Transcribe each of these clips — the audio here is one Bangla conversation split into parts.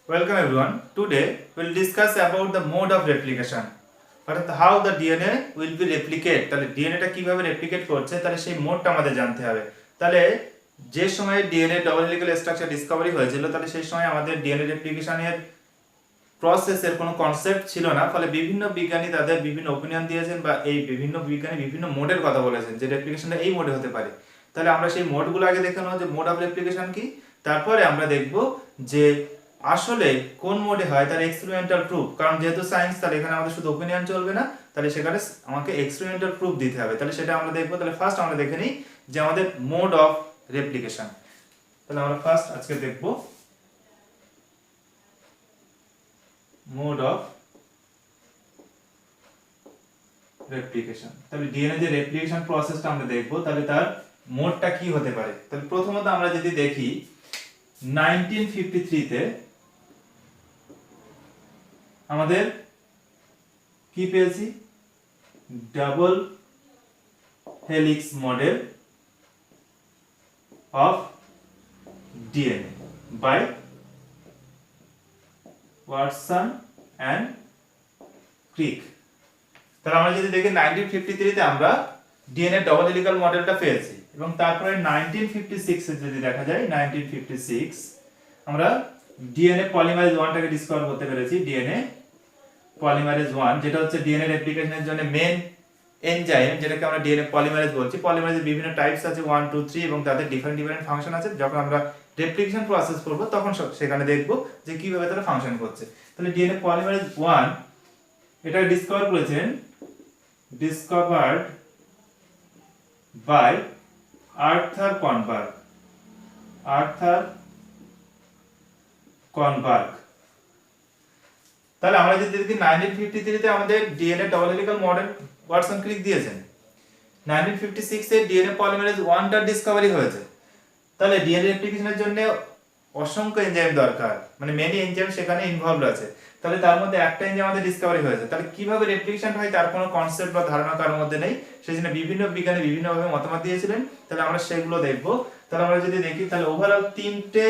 Welcome everyone. Today we'll discuss about the mode of replication. অর্থাৎ how the DNA will be replicate. তাহলে DNA টা কিভাবে রেপ্লিকেট করছে তাহলে সেই মোডটা আমাদের জানতে হবে। তাহলে যে সময় DNA double helical structure Discovery হয়েছিল তাহলে সেই সময় আমাদের DNA রেপ্লিকেশনের প্রসেসের কোনো কনসেপ্ট ছিল না, ফলে বিভিন্ন বিজ্ঞানী তাদের বিভিন্ন ওপিনিয়ন দিয়েছেন বা এই বিভিন্ন বিজ্ঞানী বিভিন্ন মোডের কথা বলেছেন যে রেপ্লিকেশনটা এই মোডে হতে পারে। তাহলে আমরা সেই মোডগুলো আগে দেখে নেব যে মোড অফ রেপ্লিকেশন কি, তারপরে আমরা দেখব যে আসলে কোন মোডে হয় তার এক্সপেরিমেন্টাল প্রুফ, কারণ যেহেতু সায়েন্স তাহলে এখানে আমাদের শুধু ওপিনিয়ন চলবে না, তাহলে সেখানে আমাকে এক্সপেরিমেন্টাল প্রুফ দিতে হবে। তাহলে সেটা আমরা দেখব। তাহলে ফার্স্ট আমরা দেখে নিই যে আমাদের মোড অফ রেপ্লিকেশন। তাহলে আমরা ফার্স্ট আজকে দেখব মোড অফ রেপ্লিকেশন। তাহলে ডিএনএ যে রেপ্লিকেশন প্রসেসটা আমরা দেখব, তাহলে তার মোডটা কি হতে পারে। তাহলে প্রথমত আমরা যদি দেখি 1953 তে আমাদের কি পেয়েছি, double helix model of DNA by Watson and Crick. তাহলে আমরা যদি দেখি 1953 তে আমরা ডিএনএ ডাবল হেলিক্যাল মডেলটা পেয়েছি, এবং তারপরে 1956 এ যদি দেখা যায় 1956 আমরা ডিএনএ পলিমারেজ 1 টাকে ডিসকভার করতে পেরেছি। ডিএনএ পলিমারেজ 1 যেটা হচ্ছে ডিএনএ রেপ্লিকেশনের জন্য মেন এনজাইম, যেটাকে আমরা ডিএনএ পলিমারেজ বলছি। পলিমারেজের বিভিন্ন টাইপস আছে 1 2 3 এবং তাদের ডিফারেন্ট ডিফারেন্ট ফাংশন আছে। যখন আমরা রেপ্লিকেশন প্রসেস করব তখন সেখানে দেখব যে কিভাবে তারা ফাংশন করছে। তাহলে ডিএনএ পলিমারেজ 1 এটা ডিসকভার করেছেন, ডিসকভার্ড বাই আর্থার কনবার্গ। তাহলে আমরা যদি দেখি 1953 তে আমাদের DNA double helical model Watson Crick দিয়েছেন। 1956 এ ডিএনএ পলিমারেজ 1 টা ডিসকভারি হয়েছে। তাহলে ডিএনএ রেপ্লিকেশনের জন্য অসংখ্য এনজাইম দরকার, মানে মেনি এনজাইম সেখানে ইনভলভড আছে। তাহলে তার মধ্যে একটা এনজাইম আমাদের ডিসকভারি হয়েছে। তাহলে কিভাবে রেপ্লিকেশন হয় তার কোনো কনসেপ্ট বা ধারণা কারোর মধ্যে নেই, সেজন্য বিভিন্ন বিজ্ঞানী বিভিন্নভাবে মতামত দিয়েছিলেন। তাহলে আমরা সেগুলো দেখব। তাহলে আমরা যদি দেখি তাহলে ওভারঅল তিনটে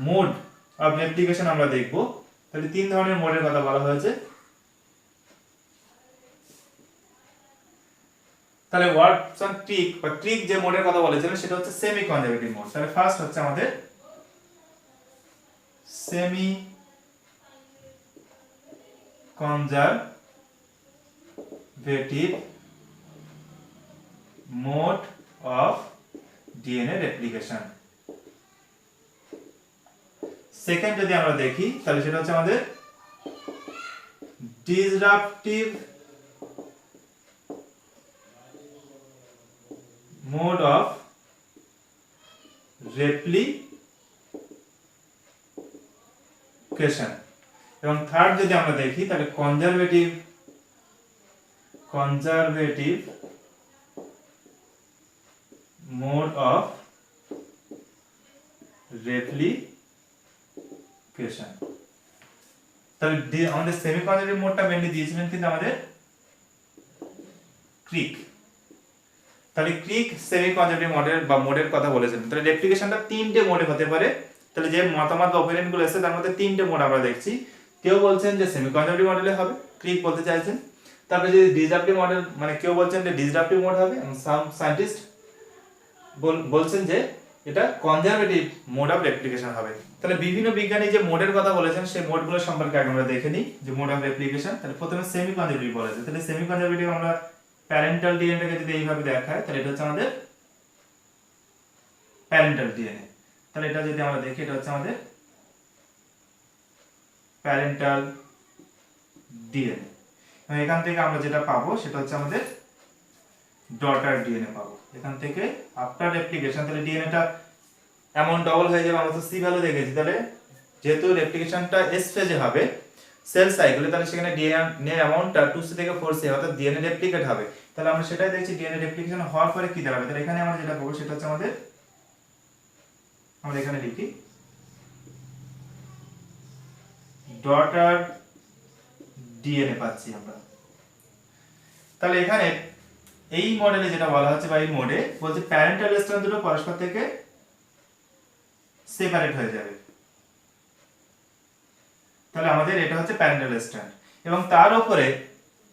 মোড অফ রেপ্লিকেশন আমরা দেখব। তাহলে তিন ধরনের মোডের কথা বলা হয়েছে। তাহলে ওয়াটসন ক্রিক বা ক্রিক যে মোডের কথা বলেছিলেন সেটা হচ্ছে সেমি কনজারভেটিভ মোড। তাহলে ফার্স্ট হচ্ছে আমাদের semi conservative mode of DNA replication. Second যদি আমরা দেখি তাহলে সেটা হচ্ছে আমাদের ডিসরাপটিভ মোড অফ রেপ্লিকেশন। এবং থার্ড যদি আমরা দেখি তাহলে কনজারভেটিভ মোড অফ রেপ্লিকেশন। তাহলে আমাদের সেমি কনজারভেটিভ মোডটা মেনলি দিয়েছিলেন কিন্তু আমাদের ক্রিক। তাহলে ক্রিক সেমি কনজারভেটিভ মডেল বা মোডের কথা বলেছেন। তাহলে রেপ্লিকেশনটা তিনটে মোডে হতে পারে। তাহলে যে মতামত বা অপিনিয়ন গুলো আছে তার মধ্যে তিনটে মোড আমরা দেখছি। কেউ বলছেন যে সেমি কনজারভেটিভ মডেলে হবে, ক্রিক বলতে চাইছেন। তারপরে যদি ডিসরাপটিভ মডেল, মানে কেউ বলছেন যে ডিসরাপটিভ মোড হবে, এবং সাম সায়েন্টিস্ট বলছেন যে এটা কনজারভেটিভ মোড অফ রেপ্লিকেশন হবে। তাহলে বিভিন্ন বিজ্ঞানী যে মোডের কথা বলেছেন সেই মোডগুলো সম্পর্কে আগে আমরা দেখে নিই যে মোড অফ রেপ্লিকেশন। তাহলে প্রথমে সেমি কনজারভেটিভ বলেছে। তাহলে সেমি কনজারভেটিভ আমরা প্যারেন্টাল ডিএনএ কে যদি এইভাবে দেখায় তাহলে এটা হচ্ছে আমাদের প্যারেন্টাল ডিএনএ। তাহলে এটা যদি আমরা দেখি এটা হচ্ছে আমাদের প্যারেন্টাল ডিএনএ। এবং এখান থেকে আমরা যেটা পাবো সেটা হচ্ছে আমাদের ডটার ডিএনএ পাবো এখান থেকে আফটার রেপ্লিকেশন। তাহলে ডিএনএটা এমন ডবল হয়ে যাবে, আমরা তো সি ভ্যালু দেখেছি। তাহলে যেহেতু রেপ্লিকেশনটা এস ফেজে হবে সেল সাইকেলে, তাহলে সেখানে ডিএনএ অ্যামাউন্টটা 2c থেকে 4c অর্থাৎ ডিএনএ রেপ্লিকেট হবে। তাহলে আমরা সেটাই দেখছি ডিএনএ রেপ্লিকেশন হওয়ার পরে কি দাঁড়াবে। তাহলে এখানে আমরা যেটা পাবো সেটা হচ্ছে আমাদের, আমরা এখানে লিখি ডটার ডিএনএ পাচ্ছি আমরা। তাহলে এখানে এই মডেলে যেটা বলা হচ্ছে বা এই মোডে বলছে প্যারেন্টাল স্ট্র্যান্ড দুটো পরস্পর থেকে সেপারেট হয়ে যাবে। তাহলে আমাদের এটা হচ্ছে প্যারেন্টাল স্ট্যান্ড, এবং তার উপরে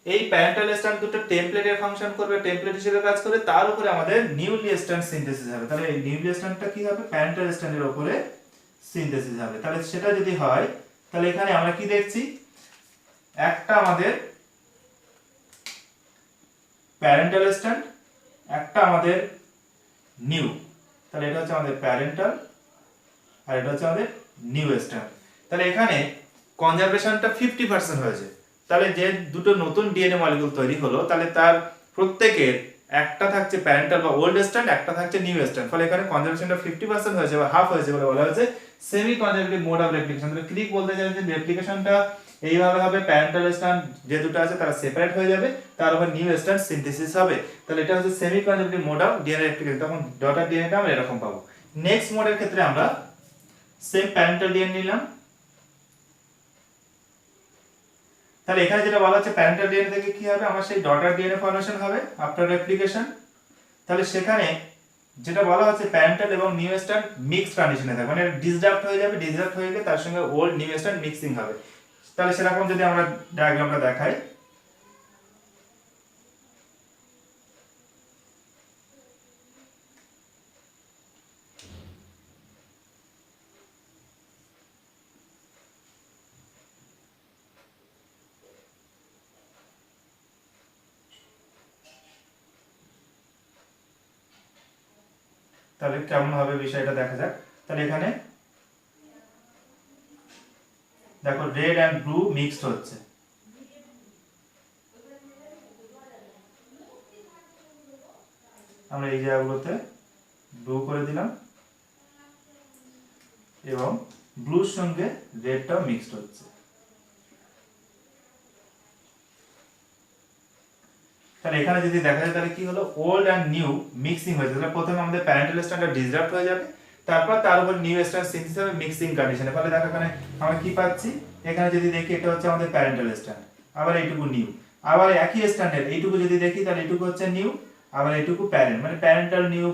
এই প্যারেন্টাল স্ট্যান্ড দুটো টেমপ্লেটের ফাংশন করবে, টেমপ্লেট হিসেবে কাজ করে, তার উপরে আমাদের নিউলি স্ট্যান্ড সিনথেসিস হবে। তাহলে এই নিউলি স্ট্যান্ডটা কি হবে, প্যারেন্টাল স্ট্যান্ডের উপরে সিনথেসিস হবে। তাহলে সেটা যদি হয়, তাহলে এখানে আমরা কি দেখছি, একটা আমাদের প্যারেন্টাল স্ট্যান্ড, একটা আমাদের নিউ, তাহলে এটা হচ্ছে আমাদের প্যারেন্টাল আর এটা হচ্ছে আমাদের নিউ স্ট্যান্ড। তাহলে এখানে কনজারভেশনটা 50% হয়েছে। তাহলে যে দুটো নতুন ডিএনএ মলিকিউল তৈরি হলো, তাহলে তার প্রত্যেকের একটা থাকছে প্যারেন্টাল বা ওল্ড স্ট্যান্ড, একটা থাকছে নিউ স্ট্যান্ড। ফলে এখানে কনজারভেশনটা 50% হয়েছে বা হাফ হয়েছে বলে বলা হয়েছে semi conservative mode of replication. তাহলে ক্লিক বলতে চাই যে রেপ্লিকেশনটা এইভাবে হবে, প্যারেন্টাল স্ট্যান্ড যে দুটো আছে তারা সেপারেট হয়ে যাবে, তার উপর নিউ স্ট্যান্ড সিনথেসিস হবে। তাহলে এটা হচ্ছে semi conservative mode of DNA replication. তখন ডটার ডিএনএটা আমরা এরকম পাবো। নেক্সট মোডের ক্ষেত্রে আমরা সেম প্যারেন্টাল ডিএনএ নিলাম। তাহলে এখানে যেটা বলা হচ্ছে প্যারেন্টাল ডিএনএ থেকে কি হবে, আমার সেই ডটার ডিএনএ ফরমেশন হবে আফটার রেপ্লিকেশন। তাহলে সেখানে যেটা বলা হচ্ছে প্যারেন্টাল এবং নিউ স্ট্যান্ড মিক্স কন্ডিশনে থাকবে, মানে ডিসরাপ্ট হয়ে যাবে, ডিসরাপ্ট হয়ে গেলে তার সঙ্গে ওল্ড নিউ স্ট্যান্ড মিক্সিং হবে। তাহলে সেরকম যদি আমরা ডায়াগ্রামটা দেখাই, তাহলে কেমন হবে বিষয়টা দেখা যাক। তাহলে এখানে দেখো রেড এন্ড ব্লু মিক্সড হচ্ছে, আমরা এই জায়গাগুলোতে ব্লু করে দিলাম এবং ব্লুর সঙ্গে রেডটাও মিক্সড হচ্ছে। তাহলে এখানে যদি দেখা যায় তাহলে কি হলো, ওল্ড এন্ড নিউ মিক্সিং হয়েছে। তাহলে প্রথমে আমাদের প্যারেন্টাল স্ট্যান্ডটা ডিসরাপ্ট হয়ে যাবে, তারপর তার উপর নিউ স্ট্যান্ড সিনথেসিস হবে মিক্সিং কন্ডিশনে। ফলে দেখো এখানে আমরা কি পাচ্ছি, এখানে যদি দেখি এটা হচ্ছে আমাদের প্যারেন্টাল স্ট্যান্ড, আবার এইটুকু নিউ, আবার একই স্ট্যান্ডের এইটুকু যদি দেখি তাহলে এইটুকু হচ্ছে নিউ, আবার এইটুকু প্যারেন্ট, মানে প্যারেন্টাল নিউ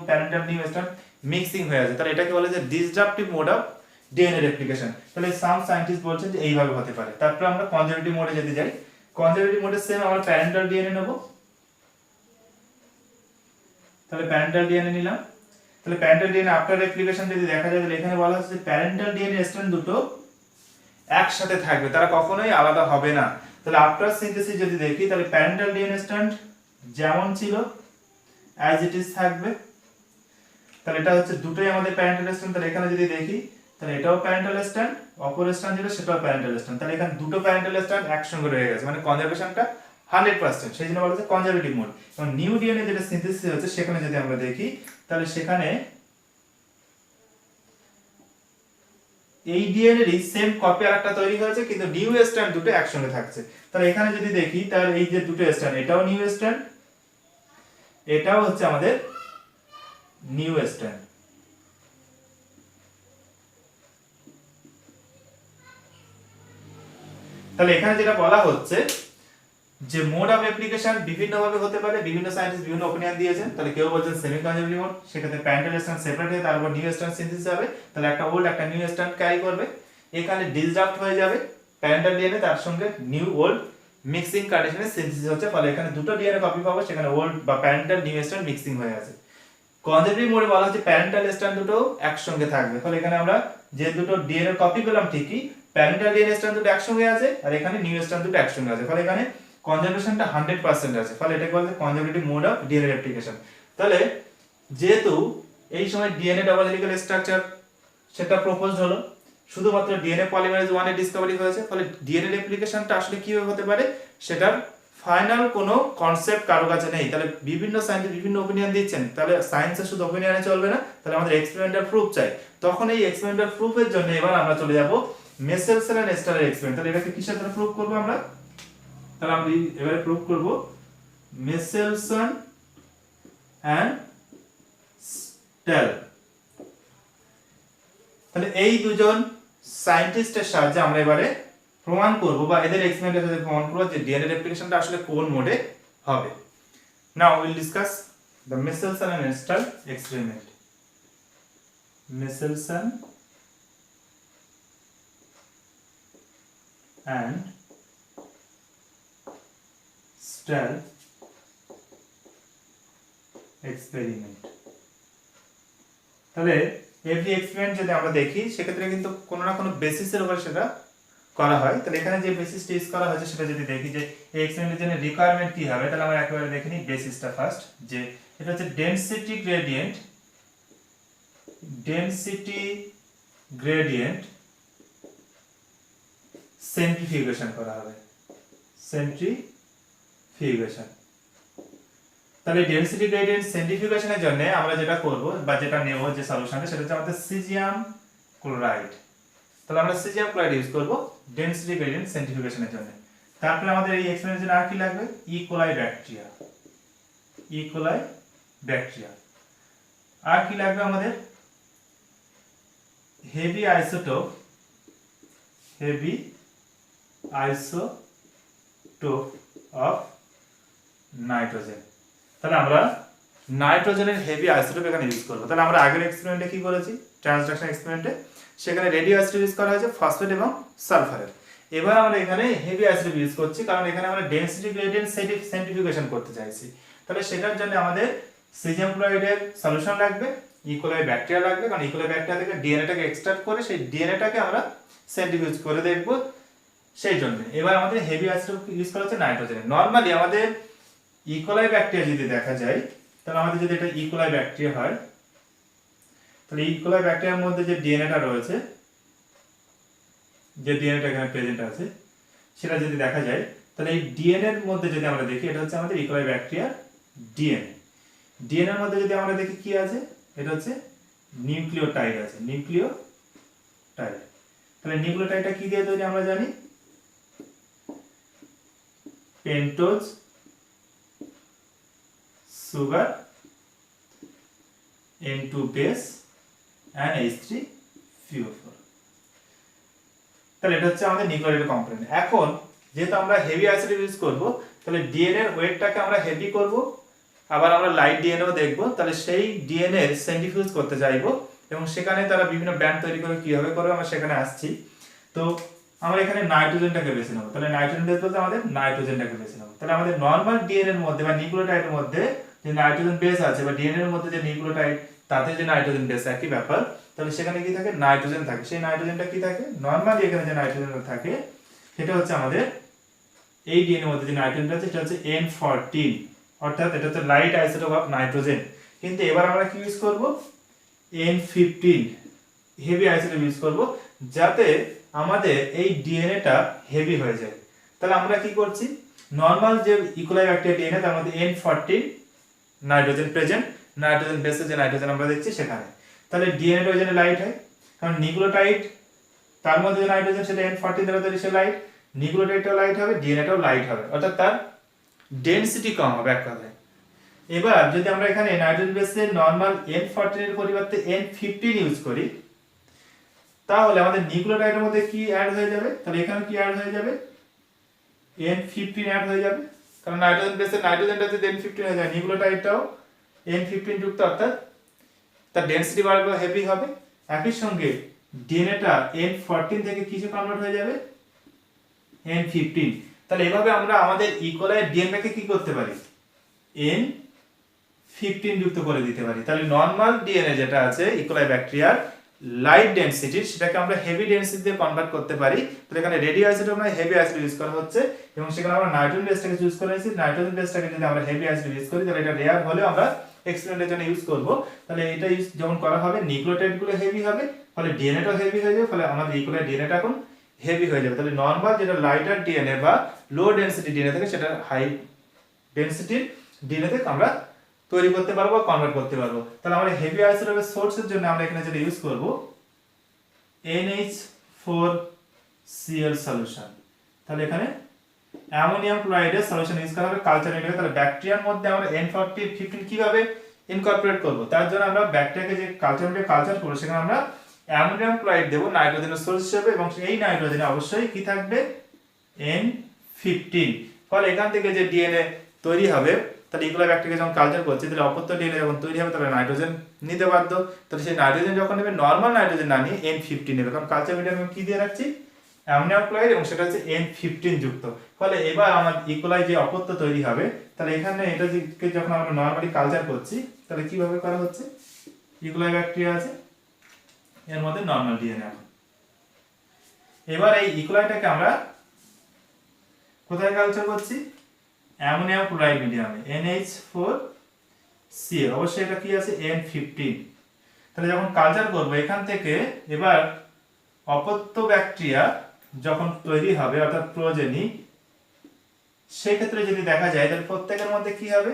স্ট্যান্ড মিক্সিং হয়ে আছে। তাহলে এটাকে বলে যে disruptive mode of DNA replication. তাহলে সাম সায়েন্টিস্ট বলছেন যে এইভাবে হতে পারে। তারপর আমরা কনজারভেটিভ মোডে যদি যাই, কনজারভেটিভ মোডে সেম আমরা প্যারেন্টাল ডিএনএ নেব। তাহলে প্যারেন্টাল ডিএনএ নিলাম। তাহলে প্যারেন্টাল ডিএনএ আফটার রেপ্লিকেশন যদি দেখা যায়, তাহলে এখানে বলা হচ্ছে প্যারেন্টাল ডিএনএ স্ট্র্যান্ড দুটো একসাথে থাকবে, তারা কখনোই আলাদা হবে না। তাহলে আফটার সিনথেসিস যদি দেখি, তাহলে প্যারেন্টাল ডিএনএ স্ট্র্যান্ড যেমন ছিল অ্যাজ ইট ইজ থাকবে। তাহলে এটা হচ্ছে দুটোই আমাদের প্যারেন্টাল স্ট্র্যান্ড। তাহলে এখানে যদি দেখি, তাহলে এটাও প্যারেন্টাল স্ট্র্যান্ড, অপর স্ট্র্যান্ড যেটা সেটাও প্যারেন্টাল স্ট্র্যান্ড। তাহলে এখানে দুটো প্যারেন্টাল স্ট্র্যান্ড একসঙ্গে রয়ে গেছে, মানে কনজারভেশনটা 100%। সেই জন্য বলা হচ্ছে কনজারভেটিভ মোড। এবং নিউ ডিএনএ যেটা সিনথেসিস হচ্ছে সেখানে যদি আমরা দেখি, তাহলে সেখানে এই ডিএনএরই সেম কপি আরেকটা তৈরি হয়েছে, কিন্তু নিউ স্ট্র্যান্ড দুটো একসঙ্গে থাকছে। তাহলে এখানে যদি দেখি, তাহলে এই যে দুটো স্ট্র্যান্ড, এটাও নিউ স্ট্র্যান্ড, এটাও হচ্ছে আমাদের নিউ স্ট্র্যান্ড। তাহলে এখানে যেটা বলা হচ্ছে যে মোড অফ রেপ্লিকেশন বিভিন্ন ভাবে হতে পারে, বিভিন্ন সায়েন্টিস্ট বিভিন্ন অপিনিয়ন দিয়েছেন। তাহলে কেউ বলছেন সেমি কনজারভেটিভ মোড, সেক্ষেত্রে প্যারেন্টাল স্ট্র্যান্ড সেপারেট হয়ে তারপর নিউ স্ট্র্যান্ড সিনথেসিস হবে। তাহলে একটা ওল্ড একটা নিউ স্ট্র্যান্ড ক্যারি করবে, এখানে ডিসরাপ্ট হয়ে যাবে প্যারেন্টাল ডিএনএ, তার সঙ্গে নিউ ওল্ড মিক্সিং কন্ডিশনে সিনথেসিস হচ্ছে। ফলে এখানে দুটো ডিএনএ কপি পাবো, সেখানে ওল্ড বা প্যারেন্টাল নিউ স্ট্র্যান্ড মিক্সিং হয়ে আছে। কনজারভেটিভ মোডে বলা হচ্ছে প্যারেন্টাল স্ট্র্যান্ড দুটো একসঙ্গে থাকবে। ফলে এখানে আমরা যে দুটো ডিএনএ কপি পেলাম ঠিকই, প্যারেন্টাল ডিএনএ স্ট্র্যান্ড দুটো একসঙ্গে আছে আর এখানে নিউ স্ট্র্যান্ড দুটো একসঙ্গে আছে। ফলে এখানে কনজারভেশনটা 100% আছে। ফলে এটাকে বলা হয় conservative mode of DNA replication. তাহলে যেহেতু এই সময় ডিএনএ ডাবল হেলিক্যাল স্ট্রাকচার সেটা প্রপোজড হলো, শুধুমাত্র ডিএনএ পলিমারেজ 1 এর ডিসকভারি হয়েছে। ফলে ডিএনএ রেপ্লিকেশনটা আসলে কিভাবে হতে পারে সেটার ফাইনাল কোনো কনসেপ্ট কারো কাছে নেই। তাহলে বিভিন্ন সায়েন্টিস্ট বিভিন্ন অপিনিয়ন দিচ্ছেন, তাহলে সায়েন্সে শুধু অপিনিয়নে চলবে না, তাহলে আমাদের এক্সপেরিমেন্টাল প্রুফ চাই। তখন এই এক্সপেরিমেন্টাল প্রুফের জন্য এবার আমরা চলে যাব মেসেলসন এন্ড স্টারের এক্সপেরিমেন্ট। তাহলে এটাকে কিসের দ্বারা প্রুফ করব আমরা? তাহলে আমরা এবারে প্রুফ করব মেসেলসন এন্ড স্টার। তাহলে এই দুজন সায়েন্টিস্টের সাহায্যে আমরা এবারে প্রমাণ করব বা এদের এক্সপেরিমেন্টের সাথে প্রমাণ করব যে ডিএনএ রেপ্লিকেশনটা আসলে কোন মোডে হবে। Now will discuss the Meselson and Stahl experiment. Meselson and Stahl experiment. তাহলে এভরি এক্সপেরিমেন্ট যদি আমরা দেখি সেক্ষেত্রে কিন্তু কোনো না কোনো বেসিসের উপর সেটা করা হয়। তাহলে এখানে যে বেসিসটা ইউজ করা হয়েছে সেটা যদি দেখি যে এই এক্সপেরিমেন্টের জন্য রিকোয়ারমেন্ট কি হবে, তাহলে আমরা একেবারে দেখে নিই বেসিসটা ফার্স্ট। যে এটা হচ্ছে ডেনসিটি গ্রেডিয়েন্ট সেন্ট্রিফিউগেশন করা হবে, সেন্ট্রিফিউগেশন। তাহলে ডেনসিটি গ্রেডিয়েন্ট সেন্ট্রিফিউগেশনের জন্য আমরা যেটা করব বা যেটা নেব যে সলিউশনটা সেটা হচ্ছে আমাদের সিজিয়াম ক্লোরাইড। তাহলে আমরা সিজিয়াম ক্লোরাইড ইউজ করব ডেনসিটি গ্রেডিয়েন্ট সেন্ট্রিফিউগেশনের জন্য। তারপরে আমাদের এই এক্সপেরিমেন্টের জন্য আর কি লাগবে, ইকোলাই ব্যাকটেরিয়া। আর কি লাগবে আমাদের, হেভি আইসোটোপ অফ নাইট্রোজেন। তাহলে আমরা নাইট্রোজেনের হেভি আইসোটোপ এখানে ইউজ করব। তাহলে আমরা আগের এক্সপেরিমেন্টে কি করেছি, ট্রান্সডাকশন এক্সপেরিমেন্টে সেখানে রেডিও আইসোটোপ ইউজ করা হয়েছে ফসফেট এবং সালফারের। এবার আমরা এখানে হেভি আইসোটোপ ইউজ করছি কারণ এখানে আমরা ডেনসিটি গ্রেডিয়েন্ট সেন্ট্রিফিউগেশন করতে চাইছি। তাহলে সেটার জন্য আমাদের সিজিয়াম ক্লোরাইডের সলিউশন লাগবে, ইকোলাই ব্যাকটেরিয়া লাগবে, কারণ ইকোলাই ব্যাকটেরিয়া থেকে ডিএনএটাকে এক্সট্রাক্ট করে সেই ডিএনএটাকে আমরা সেন্ট্রিফিউজ করে দেখব সেই জন্য। এবার আমাদের হেভি আইসোটোপ ইউজ করা হচ্ছে নাইট্রোজেনের। নরমালি আমাদের ইকোলাই ব্যাকটেরিয়া যদি দেখা যায়, তাহলে আমাদের যদি এটা ইকোলাই ব্যাকটেরিয়া হয়, তাহলে ইকোলাই ব্যাকটেরিয়ার মধ্যে যে ডিএনএটা রয়েছে, যে ডিএনএটা এখানে প্রেজেন্ট আছে সেটা যদি দেখা যায়, তাহলে এই ডিএনএ এর মধ্যে যদি আমরা দেখি এটা হচ্ছে আমাদের ইকোলাই ব্যাকটেরিয়ার ডিএনএ। ডিএনএ এর মধ্যে যদি আমরা দেখি কি আছে, এটা হচ্ছে নিউক্লিওটাইড আছে, নিউক্লিওটাইড। তাহলে নিউক্লিওটাইডটা কি দিয়ে তৈরি আমরা জানি, pentose sugar N2 base and H3PO4। তাহলে এটা হচ্ছে আমাদের নিউক্লিওটাইড কম্পোনেন্ট। এখন যেহেতু আমরা হেভি অ্যাসিড ইউজ করব, তাহলে ডিএনএ এর ওয়েটটাকে আমরা হেভি করব, আবার আমরা লাইট ডিএনএও দেখব। তাহলে সেই ডিএনএ সেন্ট্রিফিউজ করতে চাইবো এবং সেখানে তারা বিভিন্ন ব্যান্ড তৈরি করে কিভাবে করবে আমরা সেখানে আসছি। তো আমরা এখানে নাইট্রোজেনটাকে বেছে নেব। তাহলে নাইট্রোজেন বেস বলতে আমাদের নাইট্রোজেনটাকে বেছে নেব। তাহলে আমাদের নরমাল ডিএনএ এর মধ্যে বা নিউক্লিওটাইডের মধ্যে যে নাইট্রোজেন বেস আছে বা ডিএনএ এর মধ্যে যে নিউক্লিওটাইড তাতে যে নাইট্রোজেন বেস একই ব্যাপার। তাহলে সেখানে কি থাকে, নাইট্রোজেন থাকে। সেই নাইট্রোজেনটা কি থাকে, নরমালি এখানে যে নাইট্রোজেনটা থাকে সেটা হচ্ছে আমাদের এই ডিএনএ এর মধ্যে যে নাইট্রোজেনটা আছে সেটা হচ্ছে N14, অর্থাৎ এটা হচ্ছে লাইট আইসোটোপ অফ নাইট্রোজেন। কিন্তু এবার আমরা কি ইউজ করব, N15 হেভি আইসোটোপ ইউজ করব যাতে আমাদের এই ডিএনএটা হেভি হয়ে যায়। তাহলে আমরা কি করছি, নরমাল যে ইকোলাই ব্যাকটেরিয়া ডিএনএ তার মধ্যে N14 নাইট্রোজেন প্রেজেন্ট, নাইট্রোজেন বেসে যে নাইট্রোজেন আমরা দেখছি সেখানে। তাহলে ডিএনএ ওই জন্য লাইট হয়, কারণ নিউক্লিওটাইড তার মধ্যে যে নাইট্রোজেন সেটা N14 দ্বারা তৈরি, সে লাইট, নিউক্লিওটাইডটাও লাইট হবে, ডিএনএটাও লাইট হবে, অর্থাৎ তার ডেনসিটি কম হবে এক কথায়। এবার যদি আমরা এখানে নাইট্রোজেন বেসে নরমাল N14 এর পরিবর্তে N15 ইউজ করি, তাহলে আমাদের নিউক্লিওটাইডের মধ্যে কি অ্যাড হয়ে যাবে, তাহলে এখানে কি অ্যাড হয়ে যাবে, N15 অ্যাড হয়ে যাবে। কারণ নাইট্রোজেন বেসে নাইট্রোজেনটা যদি N15 হয়ে যায়, নিউক্লিওটাইডটাও N15 যুক্ত, অর্থাৎ তার ডেনসিটি বাড়বে, হেভি হবে। একই সঙ্গে ডিএনএটা N14 থেকে কিছু কনভার্ট হয়ে যাবে N15। তাহলে এভাবে আমরা আমাদের ইকোলাই ডিএনএকে কি করতে পারি, N15 যুক্ত করে দিতে পারি। তাহলে নরমাল ডিএনএ যেটা আছে ইকোলাই ব্যাকটেরিয়ার লাইট ডেনসিটি, সেটাকে আমরা হেভি ডেনসিটিতে কনভার্ট করতে পারি। তো এখানে রেডিও আইসোটোপ না হেভি আইসোটোপ ইউজ করা হচ্ছে এবং সেখানে আমরা নাইট্রোজেন বেসটাকে ইউজ করেছি। নাইট্রোজেন বেসটাকে যদি আমরা হেভি আইসোটোপ ইউজ করি, তাহলে এটা রেয়ার হলেও আমরা এক্সপেরিমেন্টের জন্য ইউজ করব। তাহলে এটা ইউজ যখন করা হবে, নিউক্লিওটাইড গুলো হেভি হবে, ফলে ডিএনএটাও হেভি হয়ে যাবে, ফলে আমাদের ইকোলাই ডিএনএটা এখন হেভি হয়ে যাবে। তাহলে নরমাল যেটা লাইটার ডিএনএ বা লো ডেনসিটি ডিএনএ থেকে সেটা হাই ডেনসিটির ডিএনএ থেকে আমরা তৈরি করতে পারবো, কনভার্ট করতে পারবো। তাহলে আমরা হেভি আইসোটোপের সোর্সের জন্য আমরা এখানে যেটা ইউজ করব NH4Cl সলিউশন। তাহলে এখানে অ্যামোনিয়াম ক্লোরাইডের সলিউশন ইউজ করা হবে কালচার মিডিয়ামে। তাহলে ব্যাকটেরিয়ার মধ্যে আমরা N15 কিভাবে ইনকর্পোরেট করব, তার জন্য আমরা ব্যাকটেরিয়াকে যে কালচার মিডিয়া কালচার করব সেখানে আমরা অ্যামোনিয়াম ক্লোরাইড দেব নাইট্রোজেনের সোর্স হিসেবে এবং এই নাইট্রোজেনে অবশ্যই কি থাকবে, N15। ফলে এখান থেকে যে ডিএনএ তৈরি হবে, তাহলে ইকোলাই ব্যাকটেরিয়া যখন কালচার করছে, তাহলে অপত্য ডিএনএ যখন তৈরি হবে তাহলে নাইট্রোজেন নিতে বাধ্য। তাহলে সেই নাইট্রোজেন যখন নেবে, নরমাল নাইট্রোজেন না নিয়ে N15 নেবে, কারণ কালচার মিডিয়ামে কি দিয়ে রাখছি, অ্যামোনিয়াম ক্লোরাইড এবং সেটা হচ্ছে N15 যুক্ত। ফলে এবার আমার ইকোলাই যে অপত্য তৈরি হবে, তাহলে এখানে এটা যখন আমরা নরমালি কালচার করছি, তাহলে কিভাবে করা হচ্ছে, ইকোলাই ব্যাকটেরিয়া আছে, এর মধ্যে নরমাল ডিএনএ আছে। এবার এই ইকোলাইটাকে আমরা কোথায় কালচার করছি, অ্যামোনিয়াম ক্লোরাইড মিডিয়ামে NH4 অবশ্যই এটা কি আছে N15। তাহলে যখন কালচার করব এখান থেকে এবার অপত্য ব্যাকটেরিয়া যখন তৈরি হবে অর্থাৎ প্রোজেনি, সেই ক্ষেত্রে যদি দেখা যায় তাহলে প্রত্যেকের মধ্যে কি হবে,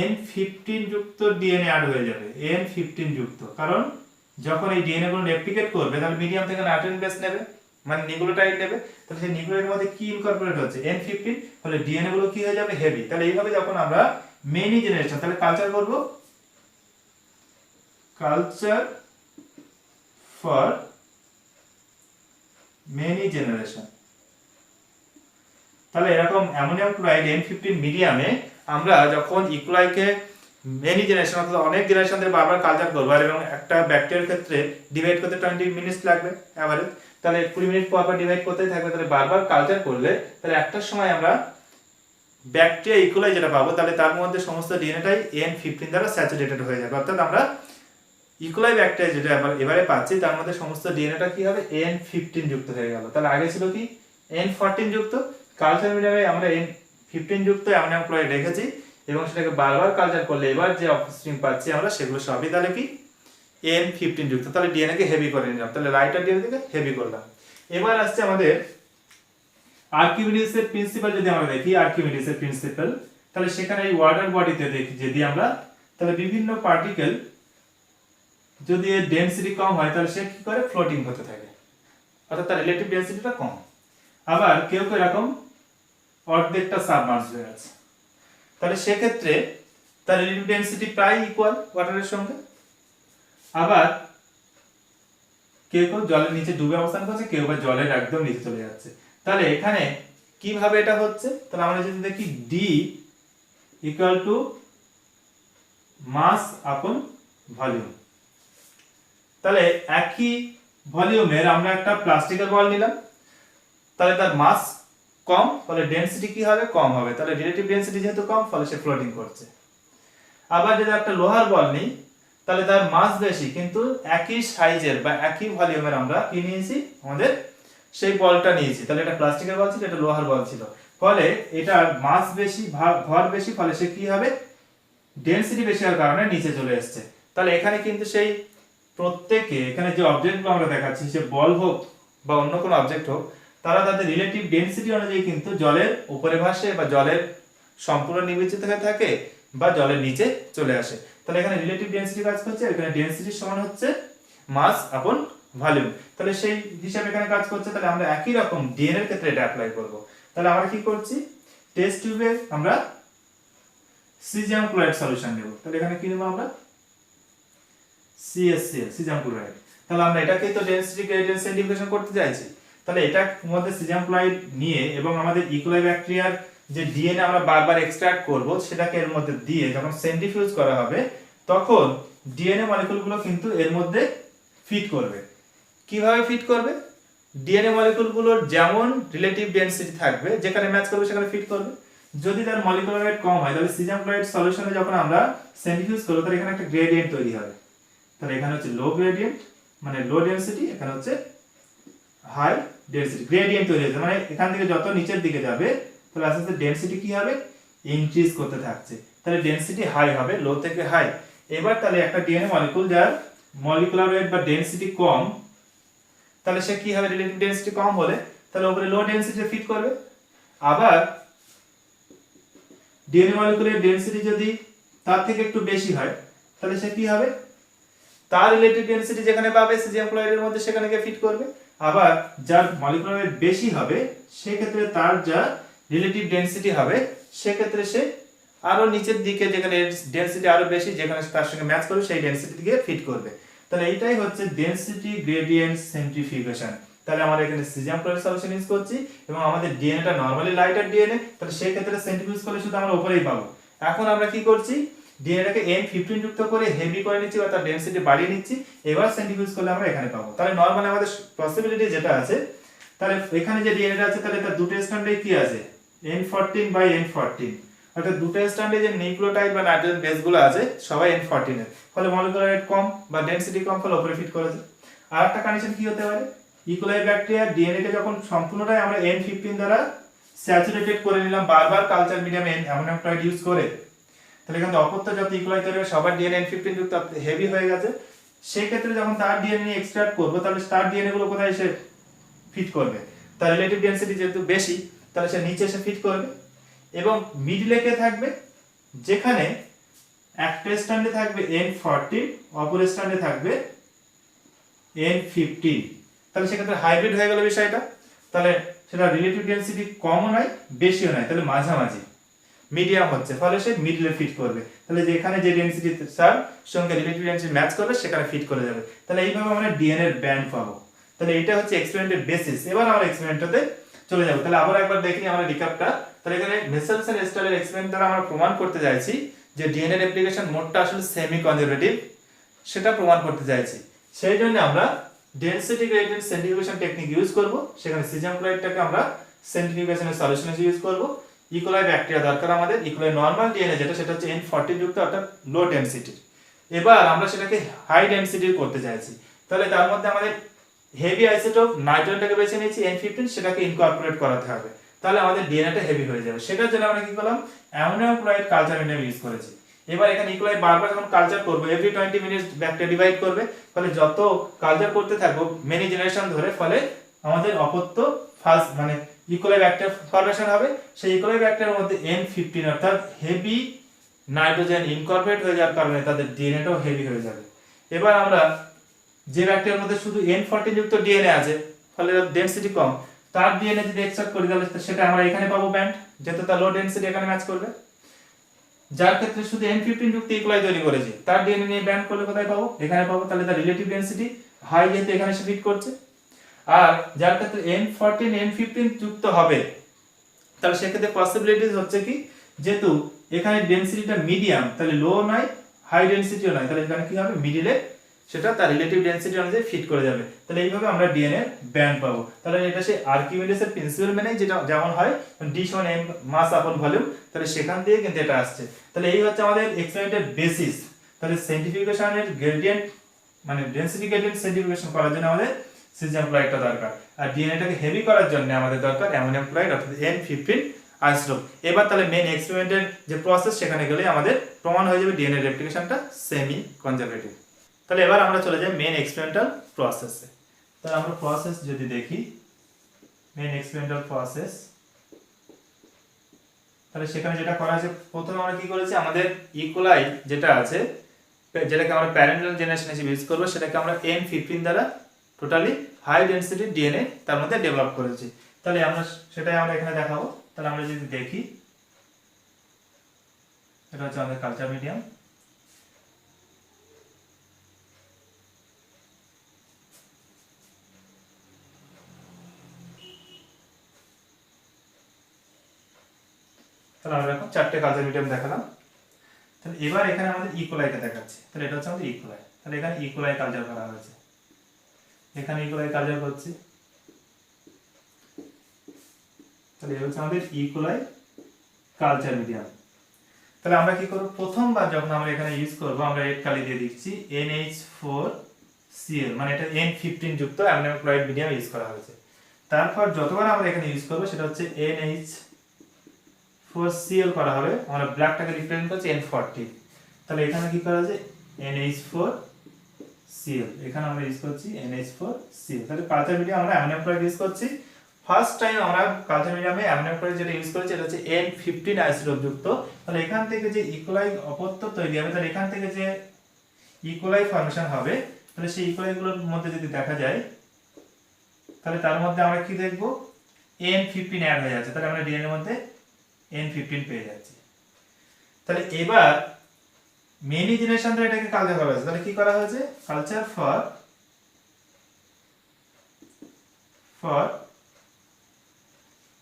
N15 যুক্ত ডিএনএ অ্যাড হয়ে যাবে, N15 যুক্ত। কারণ যখন এই ডিএনএ গুলো রেপ্লিকেট করবে তাহলে মিডিয়াম থেকে নাইট্রোজেন বেস নেবে, মানে নিউক্লিওটাইড নেবে, তাহলে সেই নিউক্লিওটাইডের মধ্যে কি ইনকর্পোরেট হচ্ছে, N15। ফলে ডিএনএ গুলো কি হয়ে যাবে, হেভি। তাহলে এইভাবে যখন আমরা মেনি জেনারেশন তাহলে কালচার করব, কালচার ফর মেনি জেনারেশন, তাহলে এরকম অ্যামোনিয়াম ক্লোরাইড N15 মিডিয়ামে আমরা যখন ইকোলাইকে মেনি জেনারেশন অর্থাৎ অনেক জেনারেশন ধরে বারবার কালচার করবো, আর এবং একটা ব্যাকটেরিয়ার ক্ষেত্রে ডিভাইড করতে 20 মিনিটস লাগবে এভারেজ, তাহলে 20 মিনিট পর পর ডিভাইড করতেই থাকবে। তাহলে বারবার কালচার করলে তাহলে একটা সময় আমরা ব্যাকটেরিয়া ইকোলাই যেটা পাবো, তাহলে তার মধ্যে সমস্ত ডিএনএটাই N15 দ্বারা স্যাচুরেটেড হয়ে যাবে। অর্থাৎ আমরা ইকোলাই ব্যাকটেরিয়া যেটা এবারে পাচ্ছি তার মধ্যে সমস্ত ডিএনএটা কি হবে, N15 যুক্ত হয়ে গেল। তাহলে আগে ছিল কি N14 যুক্ত, কালচার মিডিয়ামে আমরা N15 যুক্ত অ্যামোনিয়াম ক্লোরাইড রেখেছি এবং সেটাকে বারবার কালচার করলে এবার যে অফস্প্রিং পাচ্ছি আমরা সেগুলো সবই তাহলে কি N15 যুক্ত। তাহলে ডিএনএ কে হেভি করে নিলাম, তাহলে রাইটার ডিএনএ থেকে হেভি করলাম। এবার আসছে আমাদের আর্কিমিডিসের প্রিন্সিপাল। যদি আমরা দেখি আর্কিমিডিসের প্রিন্সিপাল, তাহলে সেখানে এই ওয়াটার বডিতে দেখি যদি আমরা, তাহলে বিভিন্ন পার্টিকেল যদি এর ডেনসিটি কম হয় তাহলে সে কি করে, ফ্লোটিং হতে থাকে, অর্থাৎ তার রিলেটিভ ডেনসিটিটা কম। আবার কেউ কেউ এরকম অর্ধেকটা সাবমার্জ হয়ে আছে, তাহলে সেক্ষেত্রে তার রিলেটিভ ডেনসিটি প্রায় ইকুয়াল ওয়াটারের সঙ্গে। আবার কেউ কেউ জলের নিচে ডুবে অবস্থান করছে, কেউ বা জলের একদম নিচে চলে যাচ্ছে। তাহলে এখানে কিভাবে এটা হচ্ছে, তাহলে আমরা যদি দেখি D ইকুয়াল টু মাস আপন ভলিউম, তাহলে একই ভলিউমের আমরা একটা প্লাস্টিকের বল নিলাম, তাহলে তার মাস কম, ফলে ডেনসিটি কি হবে, কম হবে। তাহলে রিলেটিভ ডেনসিটি যেহেতু কম, ফলে সে ফ্লোটিং করছে। আবার যদি একটা লোহার বল নিই, তাহলে তার মাস বেশি কিন্তু একই সাইজের বা একই ভলিউমের আমরা কি নিয়েছি, আমাদের সেই বলটা নিয়েছি। তাহলে এটা প্লাস্টিকের বল ছিল, এটা লোহার বল ছিল, ফলে এটার মাস বেশি, ভর বেশি, ফলে সে কি হবে, ডেনসিটি বেশি হওয়ার কারণে নিচে চলে এসেছে। তাহলে এখানে কিন্তু সেই প্রত্যেকে এখানে যে অবজেক্টগুলো আমরা দেখাচ্ছি, সে বল হোক বা অন্য কোনো অবজেক্ট হোক, তারা তাদের রিলেটিভ ডেনসিটি অনুযায়ী কিন্তু জলের উপরে ভাসে বা জলের সম্পূর্ণ নির্বাচিত হয়ে থাকে বা জলের নিচে চলে আসে। তাহলে এখানে রিলেটিভ ডেনসিটি কাজ করছে, এখানে ডেনসিটি সমান হচ্ছে মাস আপন ভলিউম, তাহলে সেই হিসাবে এখানে কাজ করছে। তাহলে আমরা একই রকম ডিএনএ এর ক্ষেত্রে এটা অ্যাপ্লাই করব। তাহলে আমরা কি করছি, টেস্ট টিউবে আমরা সিজিয়াম ক্লোরাইড সলিউশন নেব। তাহলে এখানে কি নেব আমরা, CaCl সিজিয়াম ক্লোরাইড। তাহলে আমরা এটাকে তো ডেনসিটি গ্রেডিয়েন্ট সেন্ট্রিফিউগেশন করতে চাইছি, তাহলে এটার মধ্যে সিজিয়াম ক্লোরাইড নিয়ে এবং আমাদের ইকোলাই ব্যাকটেরিয়ার যে ডিএনএ আমরা বারবার এক্সট্রাক্ট করব সেটাকে এর মধ্যে দিয়ে যখন সেন্ট্রিফিউজ করা হবে, তখন ডিএনএ মলিকুলগুলো কিন্তু এর মধ্যে ফিট করবে। কিভাবে ফিট করবে, ডিএনএ মলিকুলগুলোর যেমন রিলেটিভ ডেনসিটি থাকবে, যেখানে ম্যাচ করবে সেখানে ফিট করবে। যদি তার মলিকুলার ওয়েট কম হয়, তাহলে সিজিয়াম ক্লোরাইড সলিউশনে যখন আমরা সেন্ট্রিফিউজ করব, তাহলে এখানে একটা গ্রেডিয়েন্ট তৈরি হবে। তাহলে এখানে হচ্ছে লো গ্রেডিয়েন্ট মানে লো ডেনসিটি, এখানে হচ্ছে হাই ডেনসিটি, গ্রেডিয়েন্ট তৈরি হয়েছে, মানে এখান থেকে যত নিচের দিকে যাবে তাহলে আস্তে আস্তে ডেনসিটি কি হবে, ইনক্রিজ করতে থাকছে। তাহলে ডেনসিটি হাই হবে, লো থেকে হাই। এবার তাহলে একটা ডিএনএ মলিকুল যার মলিকুলার ওয়েট বা ডেনসিটি কম, তাহলে সে কি হবে, রিলেটিভ ডেনসিটি কম হলে তাহলে উপরে লো ডেনসিটি ফিট করবে। আবার ডিএনএ মলিকুলের ডেনসিটি যদি তার থেকে একটু বেশি হয়, তাহলে সে কি হবে, তার রিলেটিভ ডেনসিটি যেখানে পাবে সিজিয়াম ক্লোরাইডের মধ্যে সেখানে গিয়ে ফিট করবে। আবার যার মলিকুলার ওয়েট বেশি হবে, সেক্ষেত্রে তার যা রিলেটিভ ডেনসিটি হবে সেক্ষেত্রে সে আরো নিচের দিকে যেখানে ডেনসিটি আরো বেশি, যেখানে তার সঙ্গে ম্যাচ করবে সেই ডেনসিটি দিকে ফিট করবে। তাহলে এইটাই হচ্ছে ডেনসিটি গ্রেডিয়েন্ট সেন্ট্রিফিউগেশন। তাহলে আমরা এখানে সিজিয়াম ক্লোরাইড সলিউশন ইউজ করছি এবং আমাদের ডিএনএটা নরমালি লাইটার ডিএনএ, তাহলে সেই ক্ষেত্রে সেন্ট্রিফিউজ করলে শুধু আমরা উপরেই পাবো। এখন আমরা কি করছি, ডিএনএটাকে N15 যুক্ত করে হেভি করে নিচ্ছি বা তার ডেনসিটি বাড়িয়ে নিচ্ছি, এবার সেন্ট্রিফিউজ করলে আমরা এখানে পাবো। তাহলে নরমালি আমাদের পসিবিলিটি যেটা আছে, তাহলে এখানে যে ডিএনএ আছে তাহলে তার দুটো স্ট্র্যান্ডে কি আছে N14 বাই N14, অর্থাৎ দুটো স্ট্র্যান্ডে যে নিউক্লিওটাইড বা নাইট্রোজেন বেসগুলো আছে সবাই N14 এর, ফলে মলিকুলার ওয়েট কম বা ডেনসিটি কম, ফলে উপরে ফিট করেছে। আর একটা কন্ডিশন কি হতে পারে, ইকোলাই ব্যাকটেরিয়ার ডিএনএ কে যখন সম্পূর্ণটাই আমরা N15 দ্বারা স্যাচুরেটেড করে নিলাম বারবার কালচার মিডিয়ামে অ্যামোনিয়াম ক্লোরাইড ইউজ করে, তাহলে কিন্তু অপত্য যত ইকোলাই তৈরি হবে সবার ডিএনএ N15 যুক্ত হেভি হয়ে গেছে। সেই ক্ষেত্রে যখন তার ডিএনএ এক্সট্রাক্ট করব তাহলে তার ডিএনএ গুলো কোথায় এসে ফিট করবে, তার রিলেটিভ ডেনসিটি যেহেতু বেশি তাহলে সে নিচে এসে ফিট করবে, এবং মিডলে কে থাকবে যেখানে একটা স্ট্যান্ডে থাকবে N14 অপর স্ট্যান্ডে থাকবে N15, তাহলে সেক্ষেত্রে হাইব্রিড হয়ে গেল বিষয়টা। তাহলে সেটা রিলেটিভ ডেনসিটি কমও নয় বেশিও নয়, তাহলে মাঝামাঝি মিডিয়াম হচ্ছে, ফলে সে মিডলে ফিট করবে। তাহলে যেখানে যে ডেনসিটি তার সঙ্গে রিলেটিভ ডেনসিটি ম্যাচ করবে সেখানে ফিট করে যাবে। তাহলে এইভাবে আমরা ডিএনএ এর ব্যান্ড পাবো। তাহলে এটা হচ্ছে এক্সপেরিমেন্টের বেসিস। এবার আমরা এক্সপেরিমেন্টটাতে চলে যাব। তাহলে আবার একবার দেখি আমরা রিক্যাপটা। তাহলে এখানে মেসেলসন স্টাইলের এক্সপেরিমেন্ট দ্বারা আমরা প্রমাণ করতে যাচ্ছি যে ডিএনএ রেপ্লিকেশন মোডটা আসলে সেমি কনজারভেটিভ, সেটা প্রমাণ করতে চাইছি। সেই জন্য আমরা density gradient centrifugation technique use করব। সেখানে সিজিয়াম ক্লোরাইডটাকে আমরা সেন্ট্রিফিউগেশনের সলিউশনে ইউজ করব। ইকোলাই ব্যাকটেরিয়া দরকার আমাদের, ইকোলাই নরমাল ডিএনএ যেটা সেটা হচ্ছে N14 যুক্ত অর্থাৎ লো ডেনসিটি। এবার আমরা সেটাকে হাই ডেনসিটির করতে চাইছি। তাহলে তার মধ্যে আমাদের হেভি আইসোটোপ নাইট্রোজেনটাকে বেছে নিয়েছি N15, সেটাকে ইনকর্পোরেট করাতে হবে, তাহলে আমাদের ডিএনএটা হেভি হয়ে যাবে। সেটার জন্য আমরা কি করলাম, ammonium chloride culture medium use করেছি। এবার এখানে ইকোলাই বারবার যখন কালচার করব এভরি 20 মিনিটস ব্যাকটেরিয়া ডিভাইড করবে, ফলে যত কালচার করতে থাকবো মেনি জেনারেশন ধরে, ফলে আমাদের অপত্য ফার্স্ট মানে ইকোলাই ব্যাকটেরিয়া ফরমেশন হবে। সেই ইকোলাই ব্যাকটেরিয়ার মধ্যে N15 অর্থাৎ হেভি নাইট্রোজেন ইনকর্পোরেট হয়ে যাওয়ার কারণে তাদের ডিএনএটাও হেভি হয়ে যাবে। এবার আমরা যে ব্যাকটেরিয়ার মধ্যে শুধু N14 যুক্ত ডিএনএ আছে, ফলে ডেনসিটি কম, তার ডিএনএ যদি এক্সট্রাক্ট করি তাহলে সেটা আমরা এখানে পাবো ব্যান্ড, যেহেতু তার লো ডেনসিটি এখানে ম্যাচ করবে। যার ক্ষেত্রে শুধু N15 যুক্ত ইকোলাই তৈরি করেছি, তার ডিএনএ নিয়ে ব্যান্ড করলে কোথায় পাবো, এখানে পাবো, তাহলে তার রিলেটিভ ডেনসিটি হাই যেহেতু এখানে এসে ফিট করছে। আর যার ক্ষেত্রে N14 N15 যুক্ত হবে, তাহলে সেক্ষেত্রে পসিবিলিটিস হচ্ছে কি, যেহেতু এখানে ডেনসিটিটা মিডিয়াম, তাহলে লো নয় হাই ডেনসিটিও নয়, তাহলে এখানে কি হবে মিডিলে সেটা তার রিলেটিভ ডেনসিটি অনুযায়ী ফিট করে যাবে। তাহলে এইভাবে আমরা ডিএনএ ব্যান্ড পাবো। তাহলে এটা সেই আর্কিমিডিসের প্রিন্সিপাল মেনে যেটা যেমন হয় D সমান m মাস আপন ভলিউম, তাহলে সেখান থেকে কিন্তু এটা আসছে। তাহলে এই হচ্ছে আমাদের এক্সপেরিমেন্টের বেসিস। তাহলে সেন্ট্রিফিউগেশনের গ্রেডিয়েন্ট মানে ডেনসিটি গ্রেডিয়েন্ট সেন্ট্রিফিউগেশন করার জন্য আমাদের সিজিয়াম ক্লোরাইডটা দরকার, আর ডিএনএটাকে হেভি করার জন্য আমাদের দরকার অ্যামোনিয়াম ক্লোরাইড অর্থাৎ N15 আইসোটোপ। এবার তাহলে মেইন এক্সপেরিমেন্টের যে প্রসেস সেখানে গেলে আমাদের প্রমাণ হয়ে যাবে ডিএনএ রেপ্লিকেশনটা সেমি কনজারভেটিভ। তাহলে এবার আমরা চলে যাই মেইন এক্সপেরিমেন্টাল প্রসেসে। তাহলে আমরা প্রসেস যদি দেখি মেইন এক্সপেরিমেন্টাল প্রসেস, তাহলে সেখানে যেটা করা আছে, প্রথমে আমরা কি করেছি, আমাদের ইকোলাই যেটা আছে যেটাকে আমরা প্যারেন্টাল জেনারেশন হিসেবে ইউজ করব, সেটাকে আমরা N15 দ্বারা টোটালি হাই ডেনসিটি ডিএনএ তার মধ্যে ডেভেলপ করেছি। তাহলে আমরা সেটাই আমরা এখানে দেখাবো। তাহলে আমরা যদি দেখি, এটা হচ্ছে আমাদের কালচার মিডিয়াম। তাহলে আমরা এখন চারটে কালচার মিডিয়াম দেখালাম। তাহলে এবার এখানে আমাদের ইকোলাইকে দেখাচ্ছি। তাহলে এটা হচ্ছে আমাদের ইকোলাই। তাহলে এখানে ইকোলাই কালচার করা হয়েছে, এখানে ইকোলাই কালচার করছি। তাহলে এটা হচ্ছে আমাদের ইকোলাই কালচার মিডিয়াম। তাহলে আমরা কি করব, প্রথমবার যখন আমরা এখানে ইউজ করব আমরা রেড কালি দিয়ে দিচ্ছি NH4Cl, মানে এটা N15 যুক্ত অ্যামোনিয়াম ক্লোরাইড মিডিয়াম ইউজ করা হয়েছে। তারপর যতবার আমরা এখানে ইউজ করব সেটা হচ্ছে NH4Cl করা হবে, আমরা ব্ল্যাকটাকে রিপ্রেজেন্ট করছি N40। তাহলে এখানে কি করা আছে NH4Cl, এখানে আমরা ইউজ করছি NH4Cl। তাহলে কালচার মিডিয়াম আমরা অ্যামোনিয়াম ক্লোরাইড ইউজ করছি। ফার্স্ট টাইম আমরা কালচার মিডিয়ামে অ্যামোনিয়াম ক্লোরাইড যেটা ইউজ করেছি এটা হচ্ছে N15 আইসোটোপ যুক্ত। তাহলে এখান থেকে যে ইকোলাই অপত্য তৈরি হবে, তাহলে এখান থেকে যে ইকোলাই ফর্মেশন হবে, তাহলে সেই ইকোলাই গুলোর মধ্যে যদি দেখা যায় তাহলে তার মধ্যে আমরা কি দেখব, N15 অ্যাড হয়ে যাচ্ছে। তাহলে আমরা ডিএনএ এর মধ্যে N15 পেয়ে যাচ্ছি। তাহলে এবার মেনি জেনারেশন ধরে এটাকে কালচার করা হয়েছে। তাহলে কি করা হয়েছে, কালচার ফর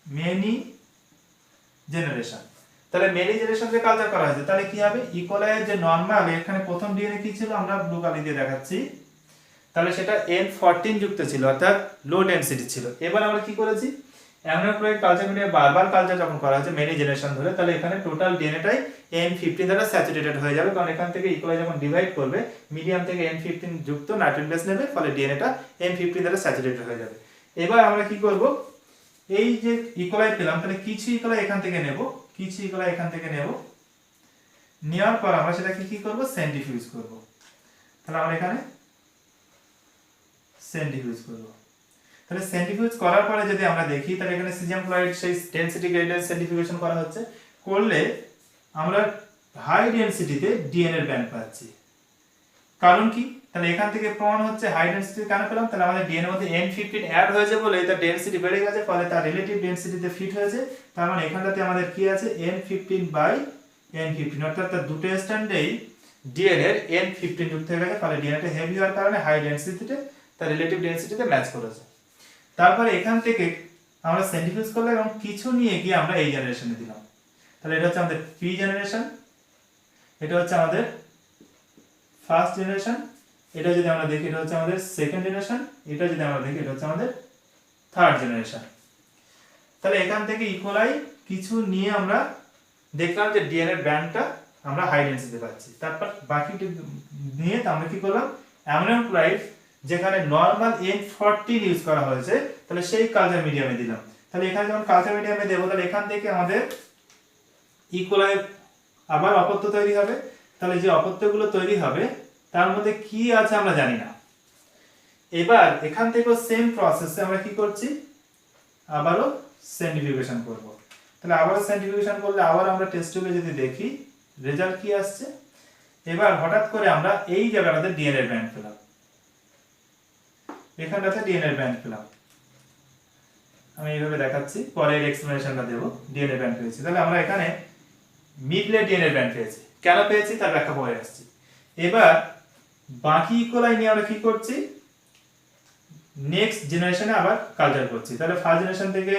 মেনি জেনারেশন। তাহলে মেনি জেনারেশন দিয়ে কালচার করা হয়েছে। তাহলে কি হবে, ইকোলাইয়ের যে নরমাল এখানে প্রথম ডিএনএ কি ছিল আমরা ব্লু কালি দিয়ে দেখাচ্ছি, তাহলে সেটা N14 যুক্ত ছিল, অর্থাৎ লো ডেনসিটি ছিল। এবার আমরা কি করেছি, অ্যামোনিয়াম ক্লোরাইড কালচার মিডিয়ামে বারবার কালচার যখন করা হচ্ছে মেনি জেনারেশন ধরে, তাহলে এখানে টোটাল ডিএনএটাই N15 দ্বারা স্যাচুরেটেড হয়ে যাবে, কারণ এখান থেকে ইকোলাই যখন ডিভাইড করবে মিডিয়াম থেকে N15 যুক্ত নাইট্রোজেন বেস নেবে, ফলে ডিএনএটা N15 দ্বারা স্যাচুরেটেড হয়ে যাবে। এবার আমরা কি করব, এই যে ইকোলাই পেলাম, তাহলে কিছু ইকোলাই এখান থেকে নেব, কিছু ইকোলাই এখান থেকে নেব, নেওয়ার পর আমরা সেটাকে কি করব, সেন্ট্রিফিউজ করব। তাহলে আমরা এখানে সেন্ট্রিফিউজ করব। তাহলে সেন্ট্রিফিউজ করার পরে যদি আমরা দেখি, তাহলে এখানে সিজিয়াম ক্লোরাইড সেই ডেনসিটি গ্রেডিয়েন্ট সেন্ট্রিফিউগেশন করা হচ্ছে, করলে আমরা হাই ডেনসিটিতে ডিএনএ এর ব্যান্ড পাচ্ছি। কারণ কি, তাহলে এখান থেকে প্রমাণ হচ্ছে হাই ডেনসিটি কেন পেলাম, তাহলে আমাদের ডিএনএ এর মধ্যে N15 অ্যাড হয়েছে বলে তার ডেনসিটি বেড়ে গেছে, ফলে তার রিলেটিভ ডেনসিটিতে ফিট হয়েছে। তার মানে এখানটাতে আমাদের কি আছে, N15/N15, অর্থাৎ তার দুটো স্ট্যান্ডেই ডিএনএ এর N15 যুক্ত হয়ে গেছে, ফলে ডিএনএটা হেভি হওয়ার কারণে হাই ডেনসিটিতে তার রিলেটিভ ডেনসিটিতে ম্যাচ করেছে। তারপরে এখান থেকে আমরা সেন্ট্রিফিউজ করলাম এবং কিছু নিয়ে গিয়ে আমরা এই জেনারেশনে দিলাম। তাহলে এটা হচ্ছে আমাদের পি জেনারেশন, এটা হচ্ছে আমাদের ফার্স্ট জেনারেশন, এটা যদি আমরা দেখি এটা হচ্ছে আমাদের সেকেন্ড জেনারেশন, এটা যদি আমরা দেখি এটা হচ্ছে আমাদের থার্ড জেনারেশন। তাহলে এখান থেকে ইকোলাই কিছু নিয়ে আমরা দেখলাম যে ডিএনএ এর ব্যান্ডটা আমরা হাই ডেনসিটি পাচ্ছি। তারপর বাকি নিয়ে আমরা কি করলাম, অ্যামোনিয়াম ক্লোরাইড যেখানে নরমাল N14 ইউজ করা হয়েছে, তাহলে সেই কালচার মিডিয়ামে দিলাম। তাহলে এখানে যখন কালচার মিডিয়ামে দেবো, তাহলে এখান থেকে আমাদের ইকোলাই আবার অপত্য তৈরি হবে। তাহলে যে অপত্যগুলো তৈরি হবে তার মধ্যে কি আছে আমরা জানি না। এবার এখান থেকেও সেম প্রসেসে আমরা কি করছি, আবারও সেন্ট্রিফিউগেশন করব। তাহলে আবারও সেন্ট্রিফিউগেশন করলে আবার আমরা টেস্ট টিউবে যদি দেখি রেজাল্ট কি আসছে। এবার হঠাৎ করে আমরা এই জায়গাটাতে ডিএনএ ব্যান্ড পেলাম, এখানটাতে ডিএনএ ব্যান্ড পেলাম। আমি এইভাবে দেখাচ্ছি, পরের এক্সপ্লেনেশনটা দেব। ডিএনএ ব্যান্ড পেয়েছি, তাহলে আমরা এখানে মিডলে ডিএনএ ব্যান্ড পেয়েছি। কেন পেয়েছি তার ব্যাখ্যা পরে আসছি। এবার বাকি ইকোলাই নিয়ে আমরা কি করছি, নেক্সট জেনারেশনে আবার কালচার করছি। তাহলে ফার্স্ট জেনারেশন থেকে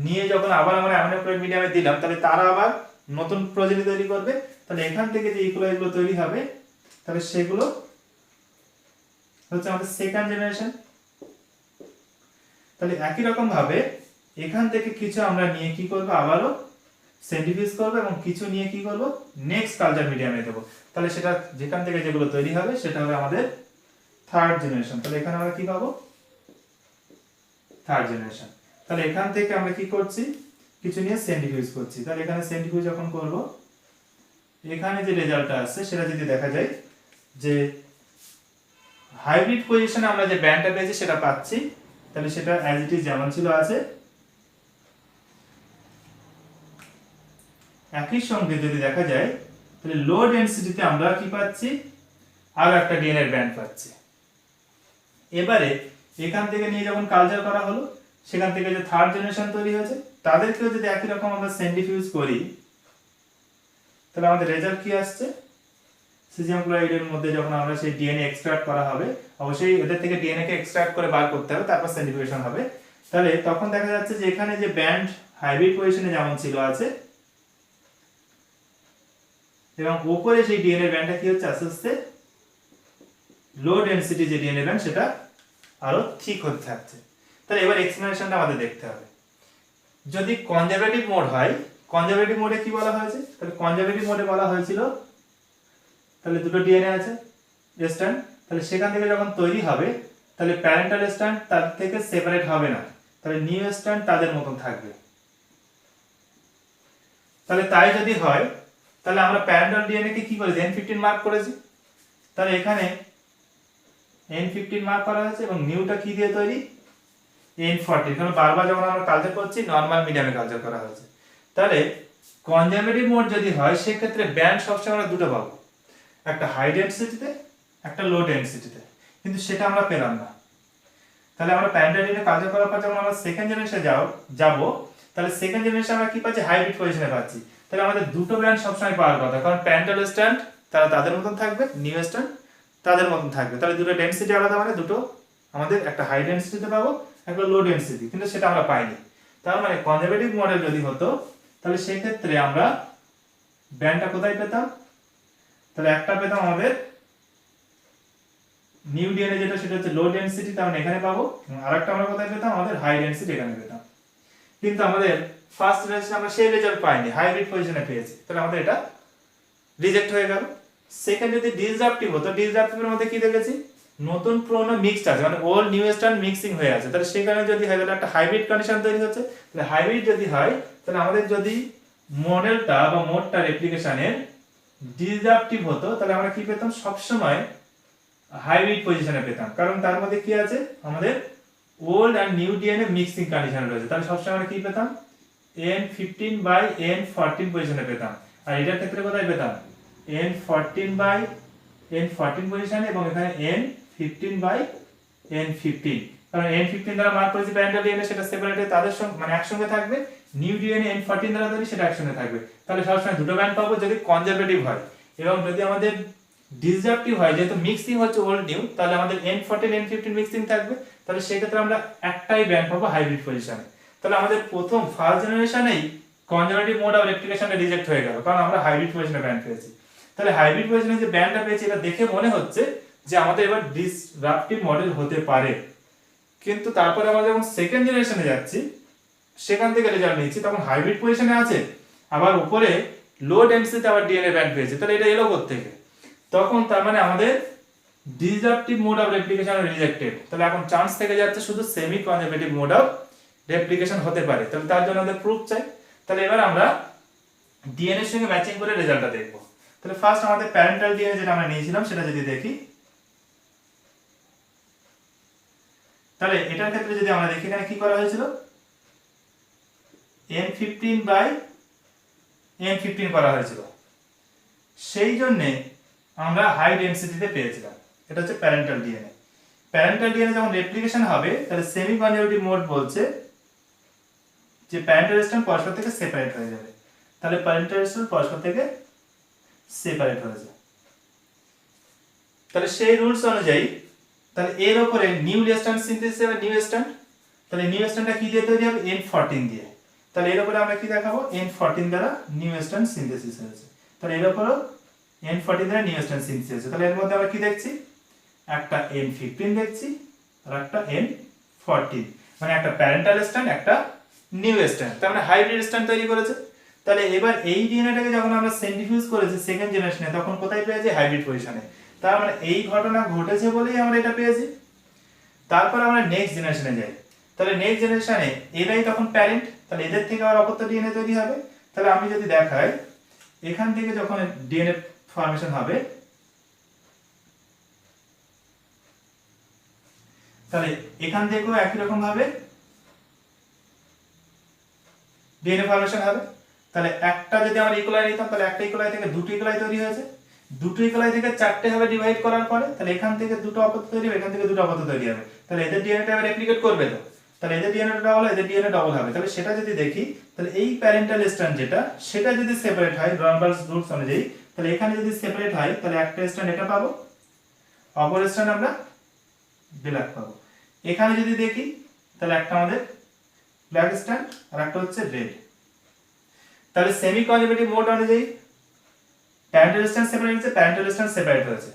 নিয়ে যখন আবার আমরা অ্যামোনিয়াম ক্লোরাইড মিডিয়ামে দিলাম, তাহলে তারা আবার নতুন প্রজেনি তৈরি করবে। তাহলে এখান থেকে যে ইকোলাইগুলো তৈরি হবে, তাহলে সেগুলো হচ্ছে আমাদের সেকেন্ড জেনারেশন। তাহলে একই রকম ভাবে এখান থেকে কিছু আমরা নিয়ে কি করব, আবারও সেন্ট্রিফিউজ করব এবং কিছু নিয়ে কি করব, নেক্সট কালচার মিডিয়ামে দেব। তাহলে সেটা যেখান থেকে যেগুলো তৈরি হবে সেটা হবে আমাদের থার্ড জেনারেশন। তাহলে এখানে আমরা কি পাবো, থার্ড জেনারেশন। তাহলে এখান থেকে আমরা কি করছি, কিছু নিয়ে সেন্ট্রিফিউজ করছি। তাহলে এখানে সেন্ট্রিফিউজ যখন করব, এখানে যে রেজাল্টটা আসছে সেটা যদি দেখা যায় যে হাইব্রিড পজিশনে আমরা যে ব্যান্ডটা পেয়েছি সেটা পাচ্ছি, তাহলে সেটা অ্যাজ ইট ইজ যেমন ছিল আছে। একই সঙ্গে যদি দেখা যায়, তাহলে লো ডেনসিটিতে আমরা কি পাচ্ছি, আর একটা ডিএনএ ব্যান্ড পাচ্ছি। এবারে এখান থেকে নিয়ে যখন কালচার করা হলো, সেখান থেকে যে থার্ড জেনারেশন তৈরি হয়েছে তাদেরকেও যদি একই রকম আমরা সেন্ট্রিফিউজ করি, তাহলে আমাদের রেজাল্ট কি আসছে, সিজিয়াম ক্লোরাইডের মধ্যে যখন আমরা সেই ডিএনএ এক্সট্রাক্ট করা হবে, অবশ্যই এদের থেকে ডিএনএ কে এক্সট্রাক্ট করে বার করতে হবে, তারপর সেন্ট্রিফিউগেশন হবে। তাহলে তখন দেখা যাচ্ছে যে এখানে যে ব্যান্ড হাইব্রিড পজিশনে যেমন ছিল আছে, এবং উপরে সেই ডিএনএ ব্যান্ডটা কি হচ্ছে, আস্তে আস্তে লো ডেনসিটি যে ডিএনএ ব্যান্ড সেটা আরো ঠিক হতে থাকছে। তাহলে এবার এক্সপ্লেনেশনটা আমাদের দেখতে হবে। যদি কনজারভেটিভ মোড হয়, কনজারভেটিভ মোডে কি বলা হয়েছে, তাহলে কনজারভেটিভ মোডে বলা হয়েছিল তাহলে দুটো ডিএনএ আছে স্ট্র্যান্ড, তাহলে সেখান থেকে যখন তৈরি হবে তাহলে প্যারেন্টাল স্ট্র্যান্ড তার থেকে সেপারেট হবে না, তাহলে নিউ স্ট্র্যান্ড তাদের মতন থাকবে। তাহলে তাই যদি হয়, তাহলে আমরা প্যারেন্টাল ডিএনএ কে কি করেছি, N15 মার্ক করেছি। তাহলে এখানে N15 মার্ক করা হয়েছে এবং নিউটা কি দিয়ে তৈরি, N14। কারণ বারবার যখন আমরা কালচার করছি নরমাল মিডিয়ামে কালচার করা হয়েছে। তাহলে কনজারভেটিভ মোড যদি হয়, সেক্ষেত্রে ব্যান্ড সবসময় আমরা দুটো পাবো, একটা হাই ডেনসিটিতে, একটা লো ডেনসিটিতে, কিন্তু সেটা আমরা পেলাম না। তাহলে আমরা প্যারেন্টাল ডিএনএ কালচার করার পর যখন আমরা সেকেন্ড জেনারেশনে যাব, তাহলে সেকেন্ড জেনারেশনে আমরা কি পাচ্ছি, হাইব্রিড পজিশনে পাচ্ছি। তাহলে আমাদের দুটো ব্যান্ড সবসময় পাওয়ার কথা, কারণ প্যারেন্টাল স্ট্র্যান্ড তারা তাদের মতন থাকবে, নিউ স্ট্র্যান্ড তাদের মতন থাকবে। তাহলে দুটো ডেনসিটি আলাদা, মানে দুটো আমাদের একটা হাই ডেনসিটিতে পাবো, একটা লো ডেনসিটি, কিন্তু সেটা আমরা পাইনি। তার মানে কনজারভেটিভ মডেল যদি হতো, তাহলে সেই ক্ষেত্রে আমরা ব্যান্ডটা কোথায় পেতাম, তাহলে একটা পেতাম আমাদের নিউ ডিএনএ যেটা সেটা হচ্ছে লো ডেনসিটি, তার মানে এখানে পাবো, এবং আরেকটা আমরা কোথায় পেতাম, আমাদের হাই ডেনসিটি এখানে পেতাম। কিন্তু আমাদের ফার্স্ট জেনারেশনে আমরা সেই রেজাল্ট পাইনি, হাইব্রিড পজিশনে পেয়েছি, তাহলে আমাদের এটা রিজেক্ট হয়ে গেল। সেকেন্ড যদি ডিসরাপটিভ হতো, ডিসরাপটিভের মধ্যে কি দেখেছি, নতুন পুরনো মিক্সড আছে, মানে ওল্ড নিউ ওয়েস্টার্ন মিক্সিং হয়ে আছে, তাহলে সেখানে যদি হয় তাহলে একটা হাইব্রিড কন্ডিশন তৈরি হচ্ছে। তাহলে হাইব্রিড যদি হয় তাহলে আমাদের যদি মডেলটা বা মোডটা রেপ্লিকেশনের ডিসরাপটিভ হতো, তাহলে আমরা কি পেতাম, সবসময় হাইব্রিড পজিশনে পেতাম, কারণ তার মধ্যে কি আছে, আমাদের old and new DNA mixing condition রয়েছে, তাহলে সবসময় আমরা কি পেতাম, N15/N14 পজিশনে পেতাম। আর এটার ক্ষেত্রে কোথায় পেতাম, N14/N14 পজিশনে, এবং এখানে N15/N15, কারণ N15 দ্বারা মার্ক করেছি প্যারেন্টাল ডিএনএ, সেটা সেপারেটে তাদের সঙ্গে মানে একসঙ্গে থাকবে, নিউ ডিএনএ N14 দ্বারা তৈরি, সেটা একসঙ্গে থাকবে, তাহলে সবসময় দুটো ব্যান্ড পাবো যদি কনজারভেটিভ হয়। এবং যদি আমাদের ডিসরাপটিভ হয়, যেহেতু মিক্সিং হচ্ছে ওল্ড নিউ, তাহলে আমাদের N14 N15 মিক্সিং থাকবে, তাহলে সেই ক্ষেত্রে আমরা একটাই ব্যান্ড পাবো হাইব্রিড পজিশনে। তাহলে আমাদের প্রথম ফার্স্ট জেনারেশনেই কনজারভেটিভ মোড অফ রেপ্লিকেশনটা রিজেক্ট হয়ে গেল, কারণ আমরা হাইব্রিড পজিশনে ব্যান্ড পেয়েছি। তাহলে হাইব্রিড পজিশনে যে ব্যান্ডটা পেয়েছি, এটা দেখে মনে হচ্ছে যে আমাদের এবার ডিসরাপটিভ মডেল হতে পারে। কিন্তু তারপরে আমরা যখন সেকেন্ড জেনারেশনে যাচ্ছি, সেখান থেকে রেজাল্ট নিচ্ছি, তখন হাইব্রিড পজিশনে আছে, আবার উপরে লো ডেনসিটিতে আবার ডিএনএ ব্যান্ড পেয়েছে, তাহলে এটা এলো কোত্থেকে, তখন তার মানে আমাদের disruptive mode of replication rejected. তাহলে এখন চান্স থেকে যাচ্ছে শুধু semi conservative mode of replication হতে পারে, তাহলে তার জন্য আমাদের প্রুফ চাই। তাহলে এবার আমরা ডিএনএ এর সঙ্গে ম্যাচিং করে রেজাল্টটা দেখব। তাহলে ফার্স্ট আমাদের প্যারেন্টাল ডিএনএ যেটা আমরা নিয়েছিলাম সেটা যদি দেখি, তাহলে এটার ক্ষেত্রে যদি আমরা দেখি, এখানে কি করা হয়েছিল, N15/N15 করা হয়েছিল, সেই জন্য আমরা হাই ডেনসিটিতে পেয়েছিলাম। এটা হচ্ছে প্যারেন্টাল ডিএনএ। প্যারেন্টাল ডিএনএ যখন রেপ্লিকেশন হবে, তাহলে সেমি কনজারভেটিভ মোড বলছে যে প্যারেন্টাল স্ট্র্যান্ড পরস্পর থেকে সেপারেট হয়ে যাবে, তাহলে প্যারেন্টাল স্ট্র্যান্ড পরস্পর থেকে সেপারেট হয়ে যায়। তাহলে সেই রুলস অনুযায়ী, তাহলে এর উপরে নিউ স্ট্র্যান্ড সিনথেসিস হবে, নিউ স্ট্র্যান্ড, তাহলে নিউ স্ট্র্যান্ডটা কি দিয়ে তৈরি হবে, N14 দিয়ে, তাহলে এর উপরে আমরা কি দেখাবো, N14 দ্বারা নিউ স্ট্র্যান্ড সিনথেসিস হয়েছে, তাহলে এর উপরে N14 দ্বারা নিউ স্ট্র্যান্ড সিনথেসিস হয়েছে। তাহলে এর মধ্যে আমরা কি দেখছি, একটা N15 দেখছি আর একটা N14, মানে একটা প্যারেন্টাল স্ট্র্যান্ড, একটা নিউ স্ট্র্যান্ড, তার মানে হাইব্রিড স্ট্র্যান্ড তৈরি করেছে। তাহলে এবার এই ডিএনএটাকে যখন আমরা সেন্ট্রিফিউজ করেছি সেকেন্ড জেনারেশনে, তখন কোথায় পেয়েছি, হাইব্রিড পজিশনে, তার মানে এই ঘটনা ঘটেছে বলেই আমরা এটা পেয়েছি। তারপর আমরা নেক্সট জেনারেশনে যাই, তাহলে নেক্সট জেনারেশনে এরাই তখন প্যারেন্ট, তাহলে এদের থেকে আবার অপত্য ডিএনএ তৈরি হবে। তাহলে আমি যদি দেখাই, এখান থেকে যখন ডিএনএ ফর্মেশন হবে, তাহলে এখান থেকেও একই রকম ভাবে ডিএনএ ফর্মেশন হবে। তাহলে একটা যদি আমরা ইকোলাই নিতাম, তাহলে একটা ইকোলাই থেকে দুটো ইকোলাই তৈরি হয়েছে, দুটো ইকোলাই থেকে চারটে হবে ডিভাইড করার পরে, তাহলে এখান থেকে দুটো অপত্য তৈরি হবে, এখান থেকে দুটো অপত্য তৈরি হবে, তাহলে এদের ডিএনএটা আবার রেপ্লিকেট করবে, তো তাহলে এদের ডিএনএ ডাবল, এদের ডিএনএ ডাবল হবে। তাহলে সেটা যদি দেখি, তাহলে এই প্যারেন্টাল স্ট্র্যান্ড যেটা, সেটা যদি সেপারেট হয় রনবার্স রুলস অনুযায়ী, তাহলে এখানে যদি সেপারেট হয়, তাহলে একটা স্ট্র্যান্ড এটা পাবো, অপর স্ট্র্যান্ড আমরা ব্ল্যাক পাবো। এখানে যদি দেখি, তাহলে একটা আমাদের ব্ল্যাক স্ট্র্যান্ড আর একটা হচ্ছে রেড। তাহলে সেমি কনজারভেটিভ মোড অনুযায়ী প্যারেন্টাল স্ট্র্যান্ড সেপারেট হয়েছে, প্যারেন্টাল স্ট্র্যান্ড সেপারেট হয়েছে।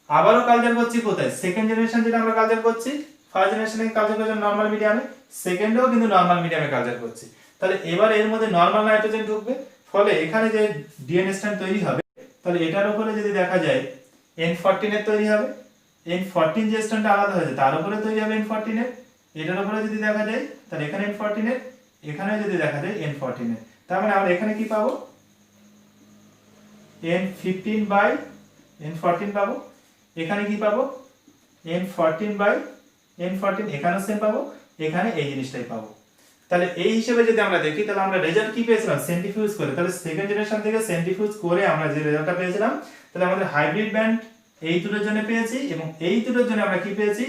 আবারও কালচার করছি কোথায়, সেকেন্ড জেনারেশন যেটা আমরা কালচার করছি, ফার্স্ট জেনারেশনে কালচার করছি নরমাল মিডিয়ামে, সেকেন্ডেও কিন্তু নরমাল মিডিয়ামে কালচার করছি। তাহলে এবার এর মধ্যে নরমাল নাইট্রোজেন ঢুকবে, ফলে এখানে যে ডিএনএ স্ট্র্যান্ড তৈরি হবে, তাহলে এটার উপরে যদি দেখা যায় N14 এর তৈরি হবে, N14 যে স্ট্র্যান্ডটা আলাদা হয়েছে তার উপরে তৈরি হবে N14 এর, এটার উপরে যদি দেখা যায়, তাহলে এখানে N14 এর, এখানে যদি দেখা যায় N14 এর, তার মানে আমরা এখানে কি পাবো, N15/N14 পাবো, এখানে কি পাবো, N14/N14, এখানেও সেম পাবো, এখানে এই জিনিসটাই পাবো। তাহলে এই হিসেবে যদি আমরা দেখি, তাহলে আমরা রেজাল্ট কি পেয়েছিলাম, সেন্ট্রিফিউজ করে, তাহলে সেকেন্ড জেনারেশন থেকে সেন্ট্রিফিউজ করে আমরা যে রেজাল্টটা পেয়েছিলাম, তাহলে আমাদের হাইব্রিড ব্যান্ড এই দুটোর জন্য পেয়েছি, এবং এই দুটোর জন্য আমরা কি পেয়েছি,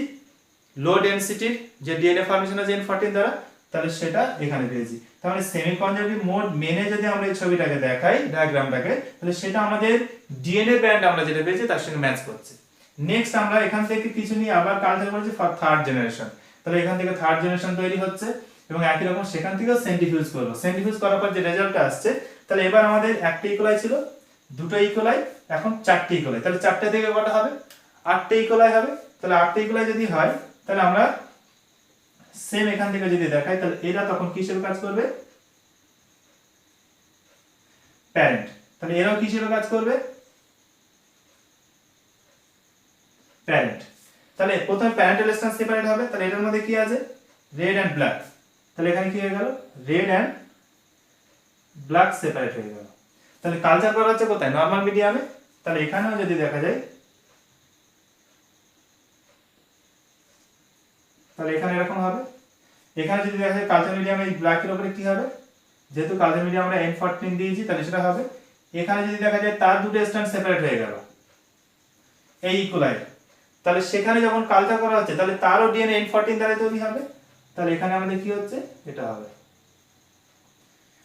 লো ডেনসিটির যে ডিএনএ ফর্মেশন আছে N14 দ্বারা, তাহলে সেটা এখানে পেয়েছি। তাহলে সেমি কনজারভেটিভ মোড মেনে যদি আমরা এই ছবিটাকে দেখাই, ডায়াগ্রামটাকে, তাহলে সেটা আমাদের ডিএনএ ব্যান্ড আমরা যেটা পেয়েছি তার সঙ্গে ম্যাচ করছে। নেক্সট আমরা এখান থেকে কিছু নিয়ে আবার কালচার করেছি ফর থার্ড জেনারেশন, তাহলে এখান থেকে থার্ড জেনারেশন তৈরি হচ্ছে, এবং একই রকম সেখান থেকেও সেন্ট্রিফিউজ করবো। সেন্ট্রিফিউজ করার পর যে রেজাল্টটা আসছে, তাহলে এবার আমাদের একটা ইকোলাই ছিল, দুটো ইকোলাই, এখন চারটে ইকোলাই, তাহলে চারটে থেকে কটা হবে, আটটা ইকোলাই হবে, তাহলে 8টা ইকুয়াল যদি হয় তাহলে আমরা সেম এখান থেকে যদি দেখাই তাহলে এরা তখন কি হিসেবে কাজ করবে, প্যারেন্ট। তাহলে এরাও কি হিসেবে কাজ করবে, প্যারেন্ট। তাহলে প্রথমে প্যারেন্টাল স্ট্যান্ড সেপারেট হবে, তাহলে এটার মধ্যে কি আছে, রেড এন্ড ব্ল্যাক। তাহলে এখানে কি হয়ে গেল, রেড এন্ড ব্ল্যাক সেপারেট হয়ে গেল। তাহলে কালচার করা হচ্ছে কোথায়, নরমাল মিডিয়ামে। তাহলে এখানেও যদি দেখা যায় তাহলে এখানে এরকম হবে। এখানে যদি দেখা যায় কালচার মিডিয়ামে এই ব্ল্যাকের উপরে কি হবে, যেহেতু কালচার মিডিয়াম আমরা N14 দিয়েছি তাহলে সেটা হবে। এখানে যদি দেখা যায় তার দুটো স্ট্যান্ড সেপারেট হয়ে গেল এই ইকুয়ালাইট, তাহলে সেখানে যখন কালচার করা হচ্ছে তাহলে তারও ডিএনএ N14 দ্বারা তৈরি হবে। তাহলে এখানে আমাদের কি হচ্ছে, এটা হবে।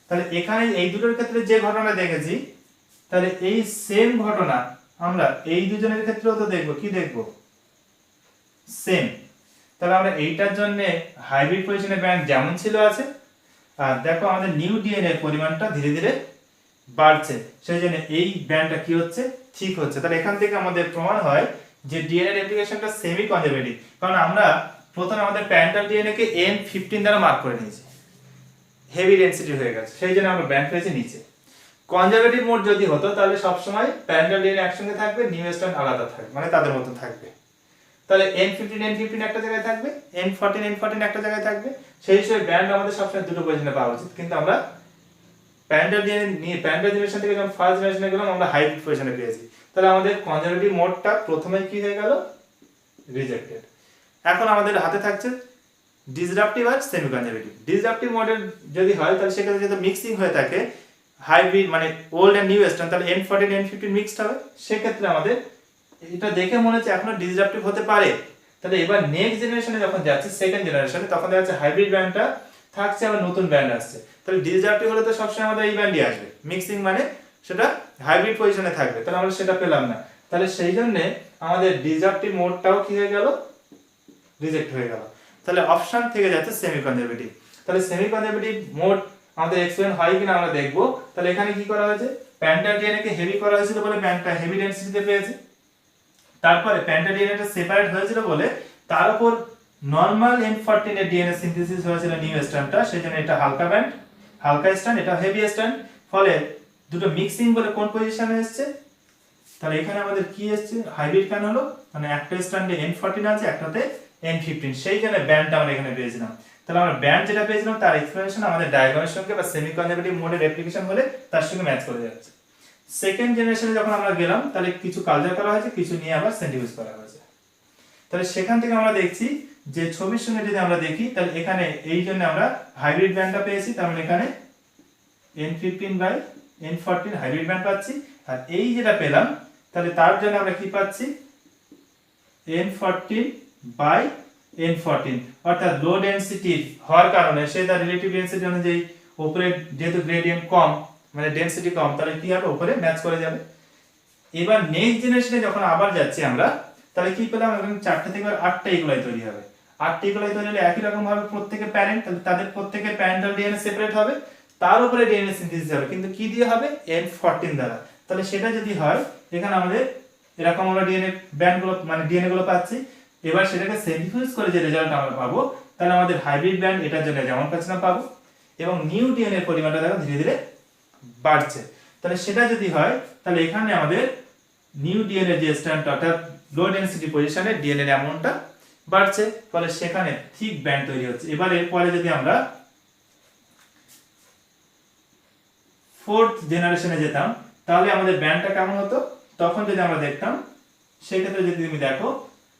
তাহলে এখানে এই দুটোর ক্ষেত্রে যে ঘটনা দেখেছি, তাহলে এই সেম ঘটনা আমরা এই দুজনের ক্ষেত্রেও তো দেখব, কি দেখব, সেম। তাহলে আমরা এইটার জন্য হাইব্রিড পজিশনের ব্যান্ড যেমন ছিল আছে, আর দেখো আমাদের নিউ ডিএনএ এর পরিমাণটা ধীরে ধীরে বাড়ছে, সেই জন্য এই ব্যান্ডটা কি হচ্ছে, ঠিক হচ্ছে। তাহলে এখান থেকে আমাদের প্রমাণ হয় যে ডিএনএ রেপ্লিকেশনটা সেমি কনজারভেটিভ, কারণ আমরা প্রথমে আমাদের প্যারেন্টাল ডিএনএ কে N15 দ্বারা মার্ক করে নিয়েছি, হেভি ডেনসিটি হয়ে গেছে, সেই জন্য আমরা ব্যান্ড পেয়েছি নিচে। কনজারভেটিভ মোড যদি হতো তাহলে সবসময় প্যারেন্টাল ডিএনএ একসঙ্গে থাকবে, নিউ স্ট্র্যান্ড আলাদা থাকবে, মানে তাদের মতো থাকবে। তাহলে N15 একটা জায়গায় থাকবে, N14 একটা জায়গায় থাকবে, সেই হিসেবে ব্যান্ড আমাদের সবসময় দুটো পজিশনে পাওয়া উচিত। কিন্তু আমরা প্যারেন্টাল ডিএনএ নিয়ে প্যারেন্টাল জেনারেশন থেকে যখন ফার্স্ট জেনারেশনে গেলাম আমরা হাইব্রিড পজিশনে পেয়েছি, তাহলে আমাদের কনজারভেটিভ মোডটা প্রথমেই কি হয়ে গেল, রিজেক্টেড। এখন আমাদের হাতে থাকছে ডিসরাপটিভ আর সেমি কনজারভেটিভ। ডিসরাপটিভ মডেল যদি হয় তাহলে সেক্ষেত্রে যদি মিক্সিং হয়ে থাকে হাইব্রিড মানে ওল্ড এন্ড নিউ স্ট্র্যান্ড, তাহলে N14 N15 মিক্সড হবে। সেক্ষেত্রে আমাদের এটা দেখে মনে হচ্ছে এখনো ডিসরাপটিভ হতে পারে। তাহলে এবার নেক্সট জেনারেশনে যখন যাচ্ছে, সেকেন্ড জেনারেশনে, তখন দেখা যাচ্ছে হাইব্রিড ব্যান্ডটা থাকছে, আবার নতুন ব্যান্ড আসছে। তাহলে ডিসরাপটিভ হলে তো সবসময় আমাদের এই ব্যান্ডই আসবে, মিক্সিং মানে সেটা হাইব্রিড পজিশনে থাকবে, তাহলে আমরা সেটা পেলাম না। তাহলে সেই জন্য আমাদের ডিসরাপটিভ মোডটাও কি হয়ে গেল, রিজেক্ট হয়ে গেল। তাহলে অপশন থেকে যাচ্ছে সেমি কনজারভেটিভ। তাহলে সেমি কনজারভেটিভ মোড আমাদের এক্সপ্লেন হয় কিনা আমরা দেখব। তাহলে এখানে কি করা হয়েছে, প্যারেন্টাল ডিএনএ কে হেভি করা হয়েছিল বলে ব্যান্ডটা হেভি ডেনসিটিতে পেয়েছে। তারপরে প্যারেন্টাল ডিএনএটা সেপারেট হয়েছিল বলে তার উপর নরমাল N14 এর ডিএনএ সিনথেসিস হয়েছিল নিউ স্ট্র্যান্ডটা, সেজন্য এটা হালকা ব্যান্ড, হালকা স্ট্র্যান্ড, এটা হেভি স্ট্র্যান্ড। ফলে দুটো মিক্সিং বলে কোন পজিশনে এসেছে, তাহলে এখানে আমাদের কি এসেছে, হাইব্রিড কেন হলো, মানে একটা স্ট্র্যান্ডে N14 আছে, একটাতে N15, সেই জন্য ব্যান্ডটা আমরা এখানে পেয়েছিলাম। তাহলে আমরা ব্যান্ড যেটা পেয়েছিলাম তার এক্সপ্লেনেশন আমাদের ডায়াগ্রামের সঙ্গে বা সেমি কনজারভেটিভ মোডের রেপ্লিকেশন হলে তার সঙ্গে ম্যাচ করে যাচ্ছে। সেকেন্ড জেনারেশনে যখন আমরা গেলাম তাহলে কিছু কালচার করা হয়েছে, কিছু নিয়ে আবার সেন্ট্রিফিউজ করা হয়েছে। তাহলে সেখান থেকে আমরা দেখছি যে ছবির সঙ্গে যদি আমরা দেখি তাহলে এখানে এই জন্য আমরা হাইব্রিড ব্যান্ডটা পেয়েছি, তার মানে এখানে N15/N14 হাইব্রিড ব্যান্ড পাচ্ছি। আর এই যেটা পেলাম তাহলে তার জন্য আমরা কি পাচ্ছি, N14/N14, অর্থাৎ লো ডেনসিটি হওয়ার কারণে সেই তার রিলেটিভ ডেনসিটি অনুযায়ী উপরে যেহেতু গ্রেডিয়েন্ট কম, মানে ডেনসিটি কম, তাহলে কি হবে, উপরে ম্যাচ করে যাবে। এবার নেক্সট জেনারেশনে যখন আবার যাচ্ছি আমরা, তাহলে কি পেলাম, এখানে 4টা থেকে 8টা ইকুয়ালাই তৈরি হবে। 8টা ইকুয়ালাই তৈরি হলে একই রকম ভাবে প্রত্যেকের প্যারেন্ট, তাহলে তাদের প্রত্যেকের প্যারেন্টাল ডিএনএ সেপারেট হবে, তার উপরে ডিএনএ সিনথেসিস হবে, কিন্তু কি দিয়ে হবে, N14 দ্বারা। তাহলে সেটা যদি হয়, এখানে আমাদের এরকম আমরা ডিএনএ ব্যান্ডগুলো মানে ডিএনএ গুলো পাচ্ছি। এবার সেটাকে সেন্ট্রিফিউজ করে যে রেজাল্ট আমরা পাবো, তাহলে আমাদের হাইব্রিড ব্যান্ড এটার জন্য যেমন পাচ্ছিলাম পাবো, এবং নিউ ডিএনএ এর পরিমাণটা দেখো ধীরে ধীরে বাড়ছে। তাহলে সেটা যদি হয় তাহলে এখানে আমাদের নিউ ডিএনএ যে স্ট্র্যান্ড অর্থাৎ লো ডেনসিটি পজিশনে ডিএনএ অ্যামাউন্টটা বাড়ছে, ফলে সেখানে থিক ব্যান্ড তৈরি হচ্ছে। এবার এরপরে যদি আমরা ফোর্থ জেনারেশনে যেতাম তাহলে আমাদের ব্যান্ডটা কেমন হতো, তখন যদি আমরা দেখতাম, সেই ক্ষেত্রে যদি তুমি দেখো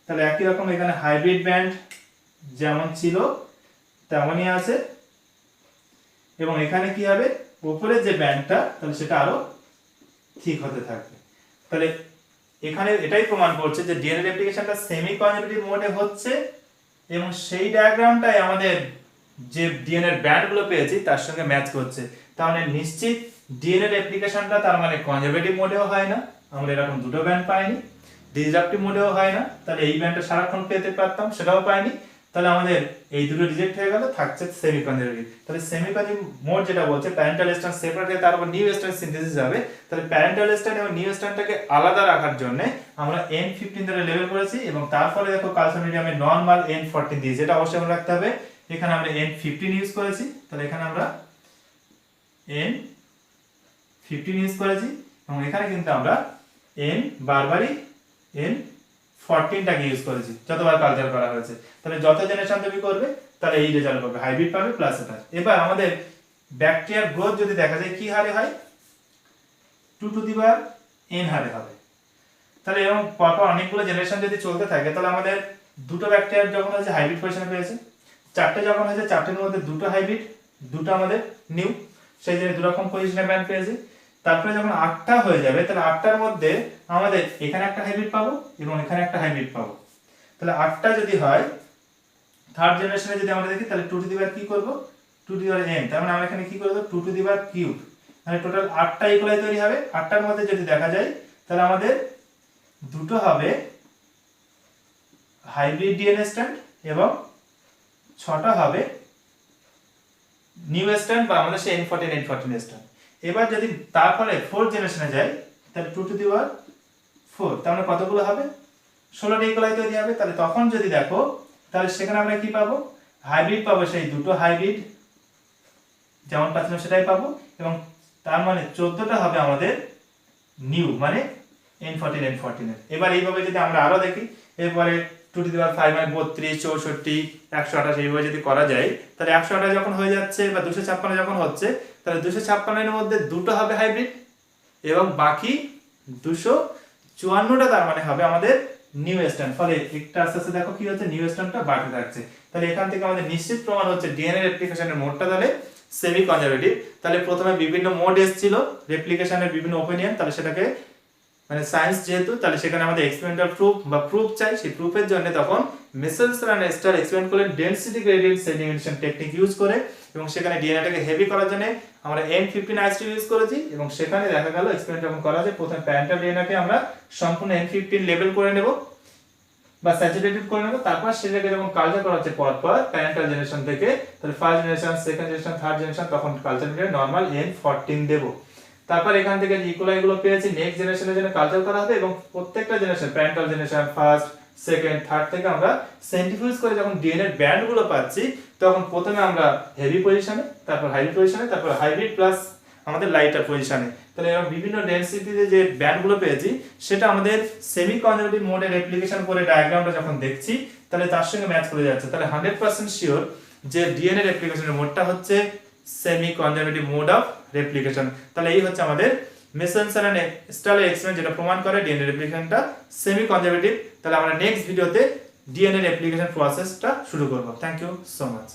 তাহলে একই রকম এখানে হাইব্রিড ব্যান্ড যেমন ছিল তেমনই আছে, এবং এখানে কি হবে, উপরে যে ব্যান্ডটা তাহলে সেটা আরো ঠিক হতে থাকবে। তাহলে এখানে এটাই প্রমাণ করছে যে ডিএনএ রেপ্লিকেশনটা সেমি কনজারভেটিভ মোডে হচ্ছে, এবং সেই ডায়াগ্রামটাই আমাদের যে ডিএনএ এর ব্যান্ডগুলো পেয়েছি তার সঙ্গে ম্যাচ করছে। তাহলে নিশ্চিত ডিএনএ রেপ্লিকেশনটা তার মানে কনজারভেটিভ মোডেও হয় না, আমরা এরকম দুটো ব্যান্ড পাইনি, ডিসরাপটিভ মোডেও হয় না, তাহলে এই ব্যান্ডটা সারাক্ষণ পেতে পারতাম, সেটাও পাইনি। তাহলে আমাদের এই দুটো রিজেক্ট হয়ে গেল, থাকছে সেমি কনজারভেটিভ। তাহলে সেমি কনজারভেটিভ মোড যেটা বলছে প্যারেন্টাল স্ট্র্যান্ড সেপারেট হয়ে তারপর নিউ স্ট্র্যান্ড সিনথেসিস হবে। তাহলে প্যারেন্টাল স্ট্র্যান্ড এবং নিউ স্ট্র্যান্ডটাকে আলাদা রাখার জন্য আমরা N15 ধরে লেবেল করেছি এবং তারপরে দেখো কালচার মিডিয়ামে নরমাল N14 দিয়েছি, এটা অবশ্যই মনে রাখতে হবে। এখানে আমরা N15 ইউজ করেছি, তাহলে এখানে আমরা N15 ইউজ করেছি এবং এখানে কিন্তু আমরা N বারবারই N14টাকে ইউজ করেছি যতবার কালচার করা হয়েছে। তাহলে যত জেনারেশন তৈরি করবে তাহলে এই রেজাল্ট পাবে, হাইব্রিড পাবে প্লাস এটা। এবার আমাদের ব্যাকটেরিয়ার গ্রোথ যদি দেখা যায় কি হারে হয়, 2n হারে হবে। তাহলে এরকম পরপর অনেকগুলো জেনারেশন যদি চলতে থাকে তাহলে আমাদের দুটো ব্যাকটেরিয়া যখন হয়েছে হাইব্রিড পজিশনে পেয়েছে, চারটে যখন হয়েছে চারটের মধ্যে দুটো হাইব্রিড, দুটো আমাদের নিউ, সেই জন্য দুরকম পজিশনে ব্যান্ড পেয়েছে। তারপরে যখন 8টা হয়ে যাবে তাহলে 8টার মধ্যে আমাদের এখানে একটা হাইব্রিড পাবো এবং এখানে একটা হাইব্রিড পাবো। তাহলে 8টা যদি হয়, থার্ড জেনারেশনে যদি আমরা দেখি তাহলে 2 টু দি পাওয়ার কি করব, 2 টু দি পাওয়ার n, তার মানে আমরা এখানে কি করব 2 টু দি পাওয়ার কিউব, মানে টোটাল 8টা ইকুয়ালাই তৈরি হবে। 8টার মধ্যে যদি দেখা যায় তাহলে আমাদের দুটো হবে হাইব্রিড ডিএনএ স্ট্র্যান্ড এবং 6টা হবে নিউ স্ট্র্যান্ড বা আমাদের সেই N14 স্ট্র্যান্ড। এবার যদি তারপরে ফোর্থ জেনারেশনে যাই তাহলে 2 টু দি পাওয়ার 4, তার মানে কতগুলো হবে 16টা ইকুয়ালাই তৈরি হবে। তাহলে তখন যদি দেখো তাহলে সেখানে আমরা কি পাবো, হাইব্রিড পাবো, সেই দুটো হাইব্রিড যেমন পাচ্ছিলাম সেটাই পাবো এবং তার মানে 14টা হবে আমাদের নিউ, মানে N14 এর। এবার এইভাবে যদি আমরা আরো দেখি, এরপরে 2 টু দি পাওয়ার 5 মানে 32, 64, 128 এইভাবে যদি করা যায় তাহলে 128 যখন হয়ে যাচ্ছে বা 256 যখন হচ্ছে তাহলে 256 এর মধ্যে দুটো হবে হাইব্রিড এবং বাকি 254টা তার মানে হবে আমাদের নিউ স্ট্র্যান্ড। ফলে একটা আস্তে আস্তে দেখো কি হচ্ছে, নিউ স্ট্র্যান্ডটা বাড়তে থাকছে। তাহলে এখান থেকে আমাদের নিশ্চিত প্রমাণ হচ্ছে ডিএনএ রেপ্লিকেশনের মোডটা তাহলে সেমি কনজারভেটিভ। তাহলে প্রথমে বিভিন্ন মোড এসেছিল রেপ্লিকেশনের বিভিন্ন ওপিনিয়ন, তাহলে সেটাকে মানে সায়েন্স যেহেতু তাহলে সেখানে আমাদের এক্সপেরিমেন্টাল প্রুফ বা প্রুফ চাই। সেই প্রুফের জন্য তখন মেসেলসন এন্ড স্টার এক্সপেরিমেন্ট করলেন density gradient sedimentation technique use করে এবং সেখানে ডিএনএটাকে হেভি করার জন্য আমরা N15 আইসোটোপ ইউজ করেছি এবং সেখানে দেখা গেল এক্সপেরিমেন্ট যখন করা যায় প্রথমে প্যারেন্টাল ডিএনএকে আমরা সম্পূর্ণ N15 লেভেল করে নেব বা স্যাচুরেটেড করে নেব, তারপর সেটাকে যখন কালচার করা হচ্ছে পরপর প্যারেন্টাল জেনারেশন থেকে, তাহলে first generation, second generation, third generation, তখন কালচার মিডিয়াম নরমাল N14 দেব। তারপর এখান থেকে ইকুয়ালাই গুলো পেয়েছি, নেক্সট জেনারেশনের জন্য কালচার করা হবে এবং প্রত্যেকটা generation parental generation first, second, third থেকে আমরা সেন্ট্রিফিউজ করে যখন ডিএনএ ব্যান্ড গুলো পাচ্ছি তখন প্রথমে আমরা হেভি পজিশনে, তারপর হাইব্রিড পজিশনে, তারপর হাইব্রিড প্লাস আমাদের লাইটার পজিশনে। তাহলে এরকম বিভিন্ন ডেনসিটিতে যে ব্যান্ড গুলো পেয়েছি সেটা আমাদের সেমি কনজারভেটিভ মোডে রেপ্লিকেশন করে ডায়াগ্রামটা যখন দেখছি তাহলে তার সঙ্গে ম্যাচ করে যাচ্ছে। তাহলে 100% শিওর যে ডিএনএ রেপ্লিকেশনের মোডটা হচ্ছে semi conservative mode of replication. তাহলে এই হচ্ছে আমাদের মেসেলসন এন্ড স্টালের এক্সপেরিমেন্ট যেটা প্রমাণ করে ডিএনএ রেপ্লিকেশনটা সেমি কনজারভেটিভ। তাহলে আমরা নেক্সট ভিডিওতে ডিএনএ রেপ্লিকেশন প্রসেসটা শুরু করব। Thank you so much.